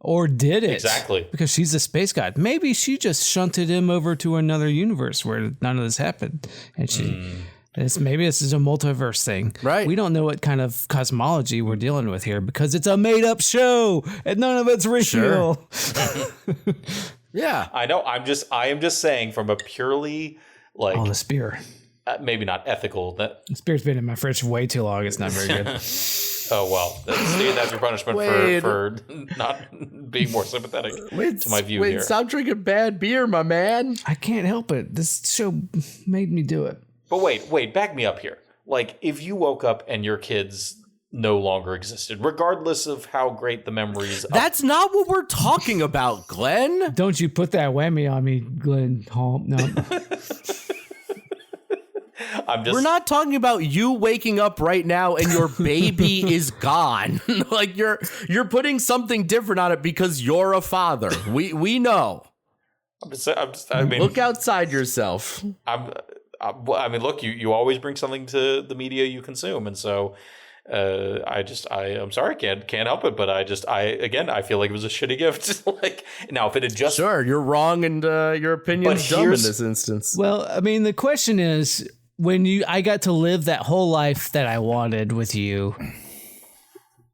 Or did it? Exactly. Because she's a space god. Maybe she just shunted him over to another universe where none of this happened. And maybe this is a multiverse thing. Right. We don't know what kind of cosmology we're dealing with here because it's a made up show and none of it's real. Sure. Yeah. I know. I am just saying from a purely the spear. Maybe not ethical. That the spear's been in my fridge way too long. It's not very good. Oh, well, that's your punishment for not being more sympathetic to my view here. Stop drinking bad beer, my man. I can't help it. This show made me do it. But wait, back me up here. If you woke up and your kids no longer existed, regardless of how great the memories... That's not what we're talking about, Glenn. Don't you put that whammy on me, Glenn. Oh, no. We're not talking about you waking up right now and your baby is gone. You're putting something different on it because you're a father. We know. Look outside yourself. Look, you always bring something to the media you consume, and so I'm sorry, can't help it, but I feel like it was a shitty gift. Like, now if it had just sure, you're wrong, and your opinion's dumb in this instance. Well, I mean, the question is, I got to live that whole life that I wanted with you,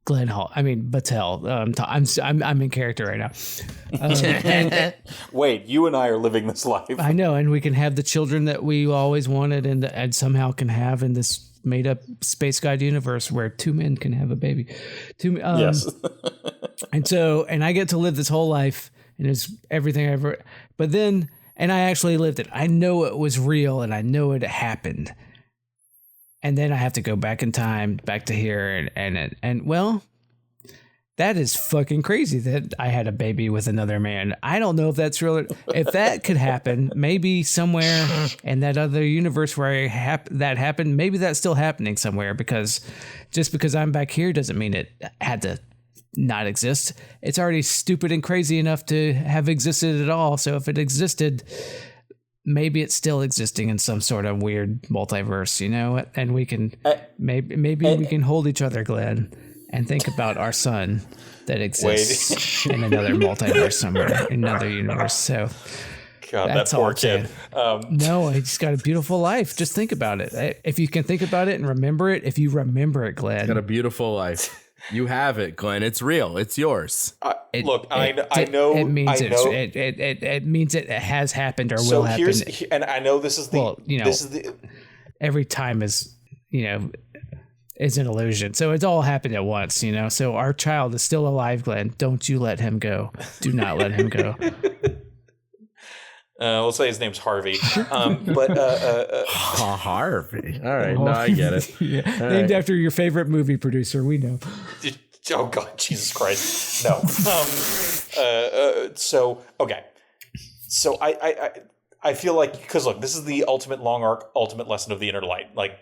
Battelle. I'm in character right now. Wait, you and I are living this life. I know, and we can have the children that we always wanted, and somehow can have in this made up space god universe where two men can have a baby. Yes. and I get to live this whole life, and it's everything I ever. But then, and I actually lived it. I know it was real, and I know it happened. And then I have to go back in time, back to here, and well, that is fucking crazy that I had a baby with another man. I don't know if that's real. If that could happen, maybe somewhere in that other universe where that happened, maybe that's still happening somewhere, because just because I'm back here doesn't mean it had to not exist. It's already stupid and crazy enough to have existed at all. So if it existed, maybe it's still existing in some sort of weird multiverse, and we can maybe we can hold each other, Glenn, and think about our son that exists in another multiverse somewhere, in another universe. So God, that poor kid. No, he's got a beautiful life. Just think about it. If you can think about it and remember it, if you remember it, Glenn. He's got a beautiful life. You have it, Glenn. It's real. It's yours. I know. It means it means it has happened or will happen. And I know this is every time is an illusion. So it's all happened at once, So our child is still alive, Glenn. Don't you let him go. Do not let him go. We'll say his name's Harvey. Harvey. All right. No, I get it. Named after your favorite movie producer. We know. Oh God, Jesus Christ. No. Okay. So I feel like, because look, this is the ultimate long arc, ultimate lesson of the inner light. Like,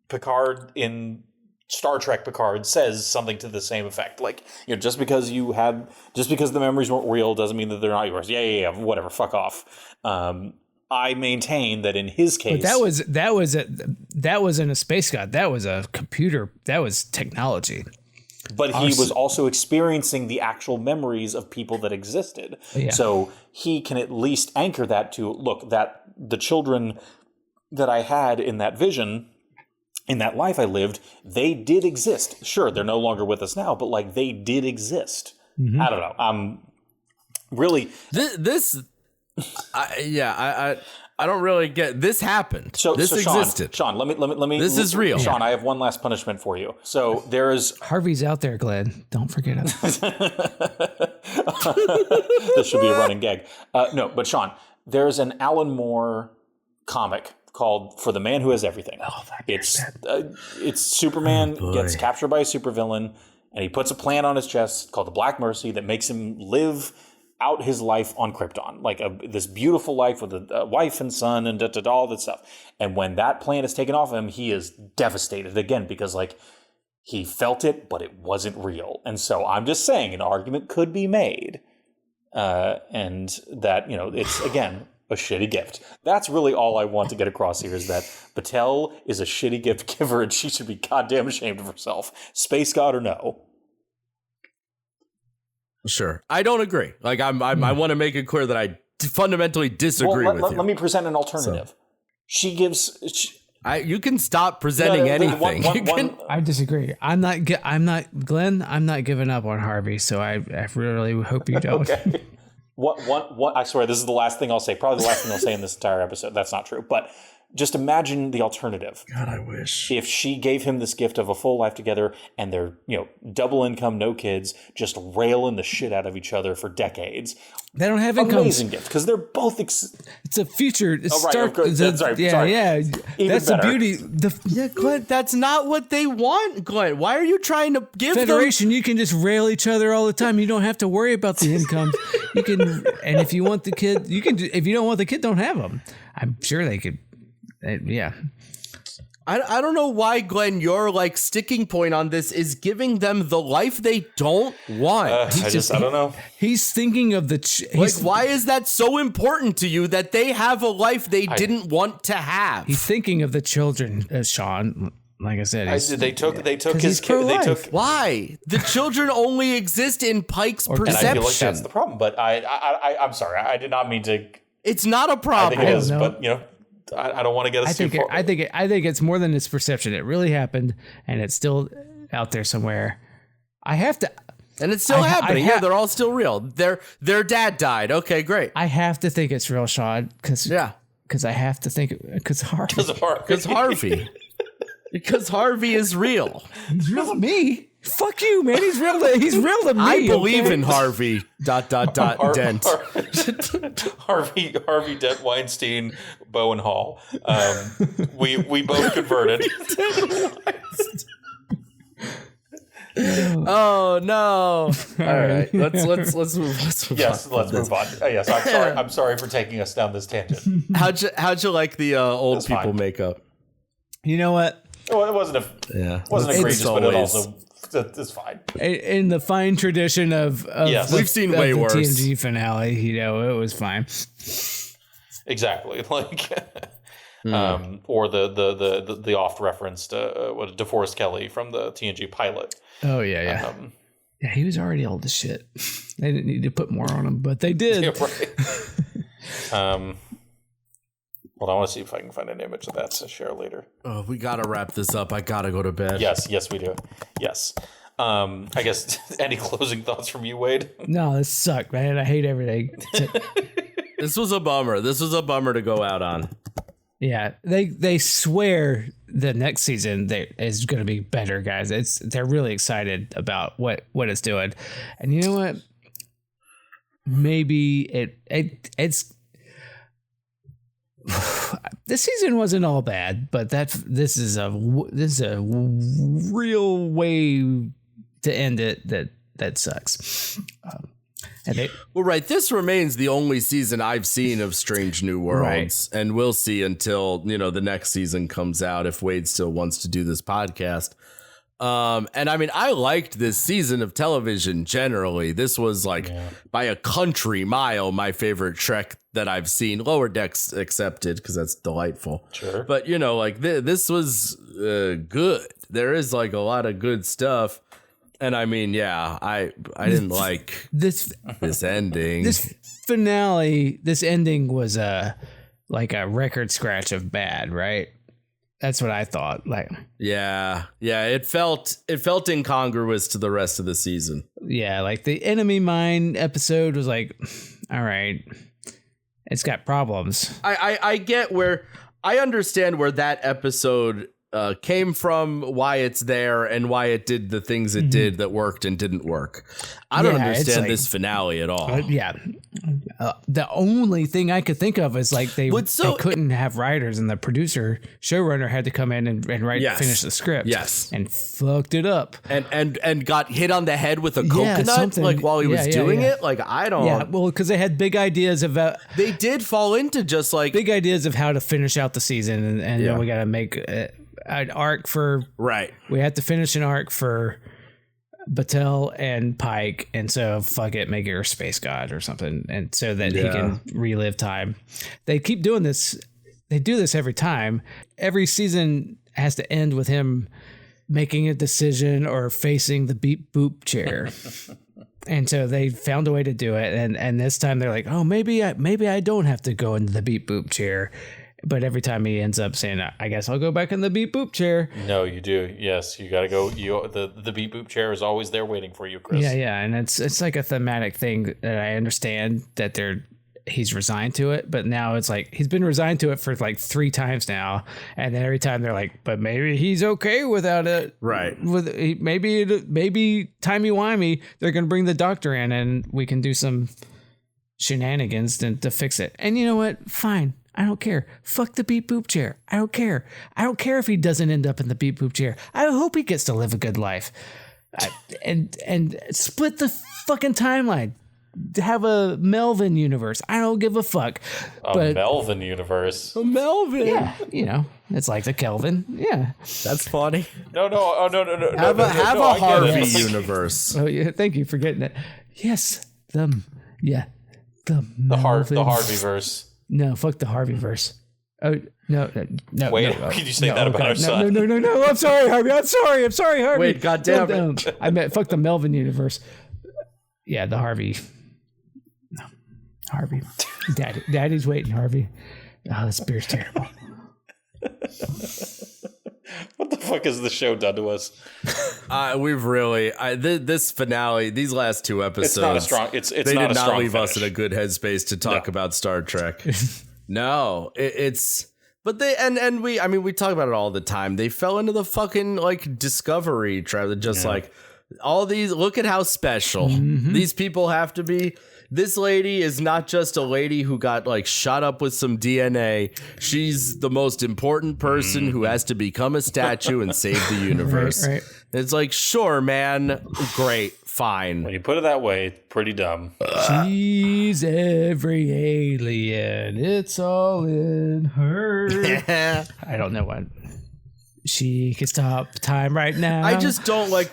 Picard in Star Trek Picard says something to the same effect. Like, just because the memories weren't real doesn't mean that they're not yours. Yeah, whatever, fuck off. I maintain that in his case, but that wasn't a space god. That was a computer. That was technology. But he was also experiencing the actual memories of people that existed. Yeah. So he can at least anchor that to, look, that the children that I had in that vision, in that life I lived, they did exist. Sure, they're no longer with us now, but like, they did exist. Mm-hmm. I don't know. I'm really I don't really get this happened. This existed. Sean, let me. This is real. Sean, I have one last punishment for you. So there is Harvey's out there, Glenn. Don't forget him. This should be a running gag. No, but Sean, there's an Alan Moore comic called "For the Man Who Has Everything." Oh, it's Superman gets captured by a supervillain, and he puts a plant on his chest called the Black Mercy that makes him live out his life on Krypton, like this beautiful life with a wife and son and all that stuff. And when that plant is taken off him, he is devastated again, because like, he felt it, but it wasn't real. And so I'm just saying an argument could be made, and that, it's, again, a shitty gift. That's really all I want to get across here, is that Battelle is a shitty gift giver, and she should be goddamn ashamed of herself. Space god or no. Sure. I don't agree. Like, I want to make it clear that I fundamentally disagree with you. Let me present an alternative. So, she gives... you can stop presenting anything. I disagree. I'm not Glenn, I'm not giving up on Harvey, so I really hope you don't. Okay. What, I swear, this is the last thing I'll say. Probably the last thing I'll say in this entire episode. That's not true. But just imagine the alternative. God, I wish. If she gave him this gift of a full life together, and they're, double income, no kids, just railing the shit out of each other for decades. They don't have income. Amazing gift, because they're both... it's a future. Sorry. Yeah. That's the beauty. Glenn, that's not what they want, Glenn. Why are you trying to give Federation, you can just rail each other all the time. You don't have to worry about the incomes. You can, and if you want the kid, you can. If you don't want the kid, don't have them. I'm sure they could. Yeah. I don't know why, Glenn, your like sticking point on this is giving them the life they don't want. I don't know. He's thinking of the... why is that so important to you that they have a life they didn't want to have? He's thinking of the children, Sean. like I said, they took his he's kid. They pro-life. took. Why? The children only exist in Pike's And I perception. feel like that's the problem. But I'm sorry. I did not mean to. It's not a I problem. think it is, know. but I don't want to get us too far. I think it's more than its perception. It really happened, and it's still out there somewhere. I have to. And it's still happening. Yeah, they're all still real. Their dad died. Okay, great. I have to think it's real, Sean. Because I have to think because Harvey. Because Harvey. Because Harvey is real. He's real to me. Fuck you, man. He's real to me. I believe in Harvey. Dent. Harvey Dent Weinstein Bowen Hall. We both converted. Oh no! All right, let's move. Yes, let's move on. Yes, I'm sorry for taking us down this tangent. How'd you like the old people fine. makeup? You know what? Well, it wasn't egregious, but it also it's fine. In the fine tradition of we've seen way worse. TNG finale, it was fine. Exactly, or the oft referenced DeForest Kelly from the TNG pilot. Oh yeah. Yeah, he was already old as shit. They didn't need to put more on him, but they did. Yeah, right. Well, I want to see if I can find an image of that to share later. Oh, we gotta wrap this up. I gotta go to bed. Yes, we do. Yes. I guess any closing thoughts from you, Wade? No, this sucked, man. I hate everything. This was a bummer. This was a bummer to go out on. Yeah, they swear the next season is going to be better, guys. They're really excited about what it's doing, and you know what? Maybe it's this season wasn't all bad, but this is a real way to end it that sucks. Well, right. This remains the only season I've seen of Strange New Worlds, and we'll see until the next season comes out if Wade still wants to do this podcast. And I mean, I liked this season of television generally. This was by a country mile my favorite Trek that I've seen. Lower Decks accepted because that's delightful. Sure, but this was good. There is a lot of good stuff. And I mean, I didn't like this ending. This finale, this ending was like a record scratch of bad, right? That's what I thought. Yeah, it felt incongruous to the rest of the season. Yeah, like the Enemy Mine episode was all right, it's got problems. I understand where that episode came from, why it's there, and why it did the things it did that worked and didn't work. I don't understand this finale at all. The only thing I could think of is they couldn't have writers, and the showrunner had to come in and finish the script. Yes, and fucked it up, and got hit on the head with a coconut while he was doing it. I don't. Yeah, well, because they had big ideas about. They did fall into just big ideas of how to finish out the season, and then we got to make an arc for we had to finish an arc for Batel and Pike, and so fuck it, make her a space god or something, and so that he can relive time. They keep doing this. They do this every time. Every season has to end with him making a decision or facing the beep boop chair. And so they found a way to do it, and this time they're like, oh, maybe I don't have to go into the beep boop chair. But every time he ends up saying, I guess I'll go back in the beep boop chair. No, you do. Yes, you got to go. The beep boop chair is always there waiting for you, Chris. Yeah. And it's like a thematic thing that I understand that he's resigned to it. But now it's he's been resigned to it for 3 times now. And then every time they're like, but maybe he's okay without it. Right. Maybe timey-wimey, they're going to bring the doctor in and we can do some shenanigans to fix it. And you know what? Fine. I don't care. Fuck the beep boop chair. I don't care. I don't care if he doesn't end up in the beep boop chair. I hope he gets to live a good life. And split the fucking timeline. Have a Melvin universe. I don't give a fuck. Melvin universe. A Melvin. Yeah. It's like the Kelvin. Yeah. That's funny. No. Have a Harvey universe. Oh yeah. Thank you for getting it. Yes. The Harvey verse. No, fuck the Harvey verse. Oh, no. Wait, no, could you say that about our son? No. I'm sorry, Harvey. I'm sorry, Harvey. Wait, goddamn it. I meant fuck the Melvin universe. Yeah, the Harvey. No, Harvey. Daddy's waiting, Harvey. Oh, this beer's terrible. What the fuck has the show done to us? We've really this finale, these last two episodes. It's not a strong. It's they not did a strong not leave finish. us in a good headspace to talk about Star Trek. No, it's. But they and we talk about it all the time. They fell into the fucking like Discovery trap. Just like all these. Look at how special these people have to be. This lady is not just a lady who got like shot up with some DNA. She's the most important person who has to become a statue and save the universe. Right. It's like, sure, man. Great. Fine. When you put it that way, it's pretty dumb. She's every alien. It's all in her. I don't know what. She can stop time right now. I just don't like,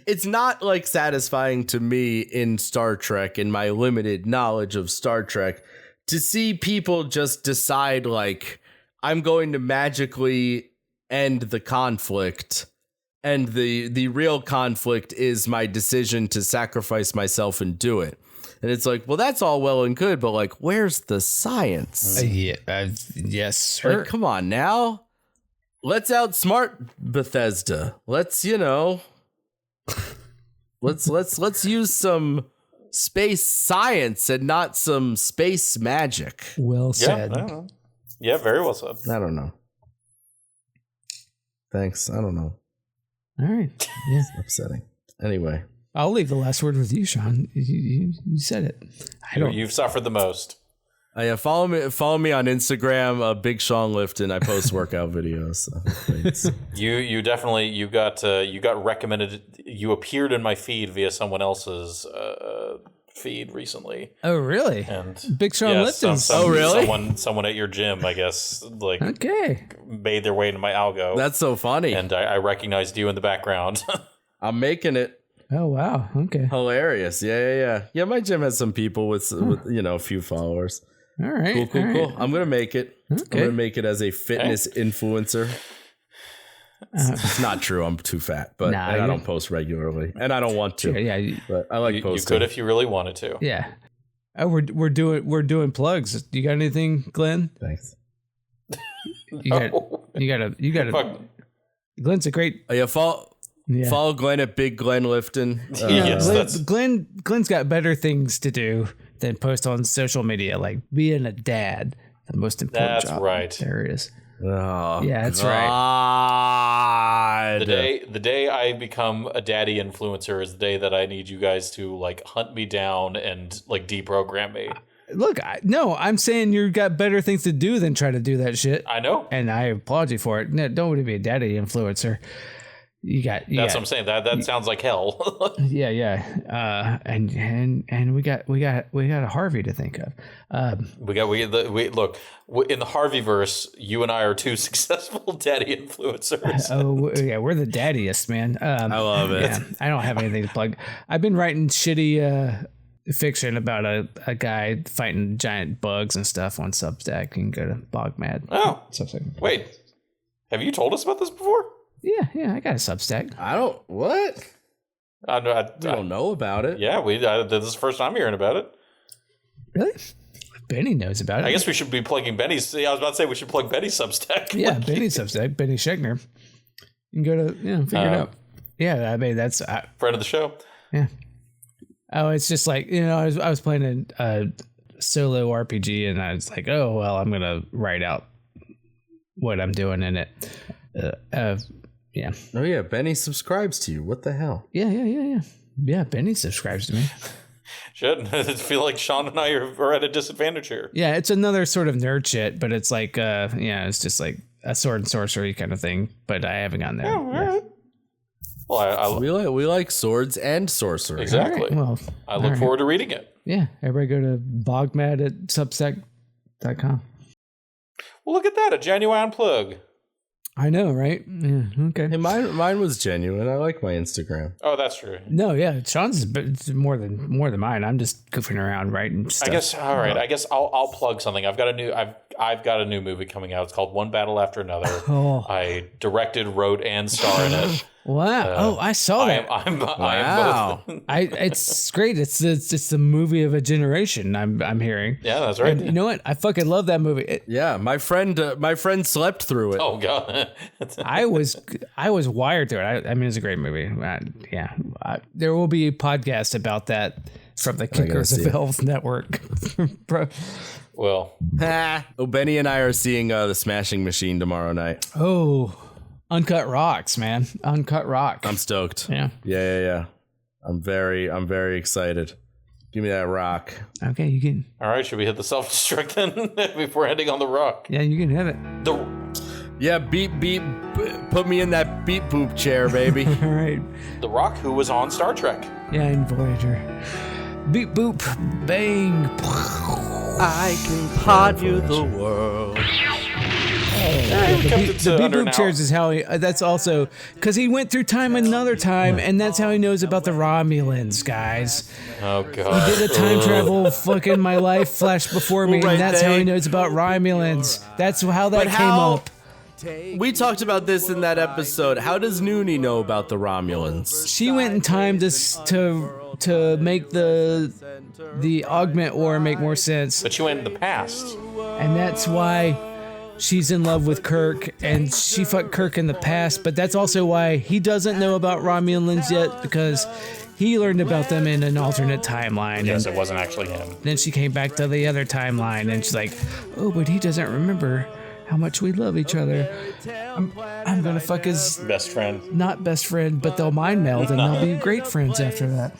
it's not like satisfying to me in Star Trek, in my limited knowledge of Star Trek, to see people just decide like, I'm going to magically end the conflict. And the real conflict is my decision to sacrifice myself and do it. And it's like, well, that's all well and good, but like, where's the science? Yes, sir. Like, come on now. Let's outsmart Bethesda. Let's use some space science and not some space magic. Well said. Yeah, I don't know. Yeah, very well said. I don't know. Thanks. I don't know. All right. Yeah. It's upsetting. Anyway. I'll leave the last word with you, Sean. You said it. You've suffered the most. Follow me on Instagram, Big Sean Lifton. I post workout videos. So You definitely you got recommended. You appeared in my feed via someone else's feed recently. Oh, really? And Big Sean Lifton's. Oh, really? Someone at your gym, I guess, like Okay. made their way into my algo. That's so funny. And I recognized you in the background. I'm making it. Oh, wow. Okay. Hilarious. Yeah. Yeah, my gym has some people with a few followers. All right. Cool. I'm going to make it. Okay. I'm going to make it as a fitness influencer. It's not true. I'm too fat, but I don't post regularly, and I don't want to. Sure, yeah, but I like posting. You could if you really wanted to. Yeah. Oh, we're doing plugs. You got anything, Glenn? Thanks. You got. Fuck. Glenn's a great. Follow Glenn at Big Glenn Lifton. Yes, Glenn's got better things to do than post on social media, like being a dad. The most important job. That's right. There it is. Oh, yeah, that's God. right. The day I become a daddy influencer is the day that I need you guys to like hunt me down and like deprogram me. Look, I'm saying you've got better things to do than try to do that shit. I know, and I applaud you for it. No, don't want to be a daddy influencer. That's what I'm saying. That sounds like hell. Yeah. And we got a Harvey to think of. Look in the Harveyverse. You and I are two successful daddy influencers. Oh yeah, we're the daddiest, man. I love it. Yeah, I don't have anything to plug. I've been writing shitty fiction about a guy fighting giant bugs and stuff on Substack. You can go to Bogmad. Oh, Substack. Wait, have you told us about this before? Yeah, I got a Substack. What? I don't know about it. Yeah, this is the first time hearing about it. Really? Benny knows about it. I guess we should be plugging Benny's. I was about to say we should plug Benny's Substack. Yeah, Benny's Substack, Benny Schechner. You can go to figure it out. Yeah, I mean that's friend of the show. Yeah. Oh, it's just like I was playing a solo RPG and I was like, oh well, I'm gonna write out what I'm doing in it. Yeah. Oh yeah, Benny subscribes to you. What the hell? Yeah. Yeah, Benny subscribes to me. Shouldn't I feel like Sean and I are at a disadvantage here? Yeah, it's another sort of nerd shit, but it's like it's just like a sword and sorcery kind of thing. But I haven't gotten there. Oh, all right. Well, we like swords and sorcery. Exactly. Right, well, I look forward to reading it. Yeah, everybody go to bogmad at substack.com. Well, look at that, a genuine plug. I know, right? Yeah, okay. Hey, mine was genuine. I like my Instagram. Oh, that's true. No, yeah, Sean's is more than mine. I'm just goofing around writing stuff. I guess. All right. I guess I'll plug something. I've got a new movie coming out. It's called One Battle After Another. Oh. I directed, wrote, and star in it. Wow! I saw that. Wow. It's great. It's the movie of a generation. I'm hearing. Yeah, that's right. And you know what? I fucking love that movie. Yeah, my friend slept through it. Oh god. I was wired to it. I mean, it's a great movie. There will be a podcast about that from the Kickers of Health Network. Well, Benny and I are seeing the Smashing Machine tomorrow night. Oh, Uncut Rocks, man. Uncut Rock. I'm stoked. Yeah. Yeah. I'm very excited. Give me that rock. Okay, you can. all right. Should we hit the self-destruct then before ending on the rock? Yeah, you can hit it. Yeah, beep. Put me in that beep boop chair, baby. All right. The Rock, who was on Star Trek. Yeah, in Voyager. Beep boop bang. I can pod you the world. The beep boop chairs is how he. That's also because he went through time another time, and that's how he knows about the Romulans, guys. Oh god. He did a time travel. Fucking my life flashed before me, Right, and that's how he knows about Romulans. That's how that came up. We talked about this in that episode. How does Noonie know about the Romulans? She went in time to make the augment war make more sense, But she went in the past. and that's why she's in love with Kirk, and she fucked Kirk in the past. But that's also why he doesn't know about Romulans yet, because he learned about them in an alternate timeline. Yes, And it wasn't actually him. then she came back to the other timeline, and she's like, "Oh, but he doesn't remember how much we love each other. I'm gonna fuck his Best friend. not best friend, but they'll mind meld, and they'll be great friends after that."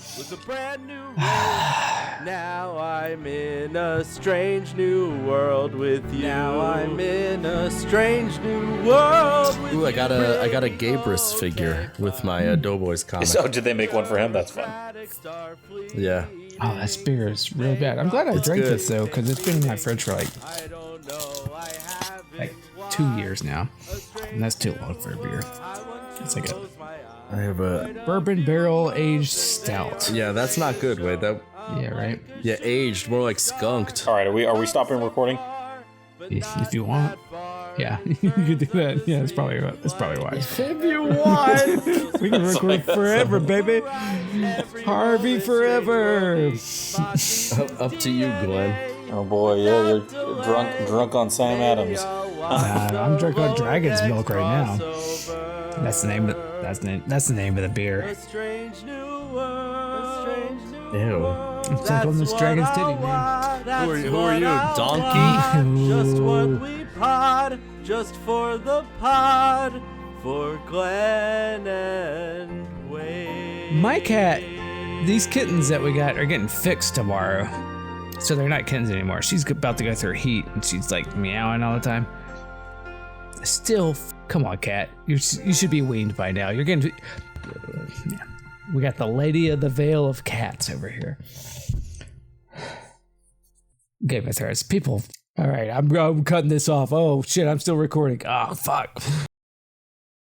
Now I'm in a strange new world with you. Now I'm in a strange new world with you. I got a Gabrus figure with my Doughboys comic. So did they make one for him? That's fun. Yeah. Oh, that beer is really bad. I'm glad I drank good. this though, because it's been in my fridge for like 2 years now, and that's too long for a beer. It's like a I have a bourbon barrel aged stout. Yeah, that's not good, Wade. That Yeah, right. yeah, aged, more like skunked. All right, are we stopping recording? If you want, yeah, you could do that. Yeah, that's probably wise. If you want. We can record forever, baby. Harvey forever. Up to you, Glenn. Oh boy, yeah, you're drunk on Sam Adams. I'm drunk on Dragon's Milk right now. That's the name of the beer. Ew. It's like on this dragon's titty, man. Who are you, donkey? Just what we pod, just for the pod, for Glenn and Wade. My cat, these kittens that we got are getting fixed tomorrow. So they're not kittens anymore. She's about to go through heat, and she's like meowing all the time. Still, come on, cat. You should be weaned by now. You're getting. Yeah. We got the Lady of the Vale of Cats over here. Game of Thrones. People. All right, I'm cutting this off. Oh shit, I'm still recording. Oh fuck.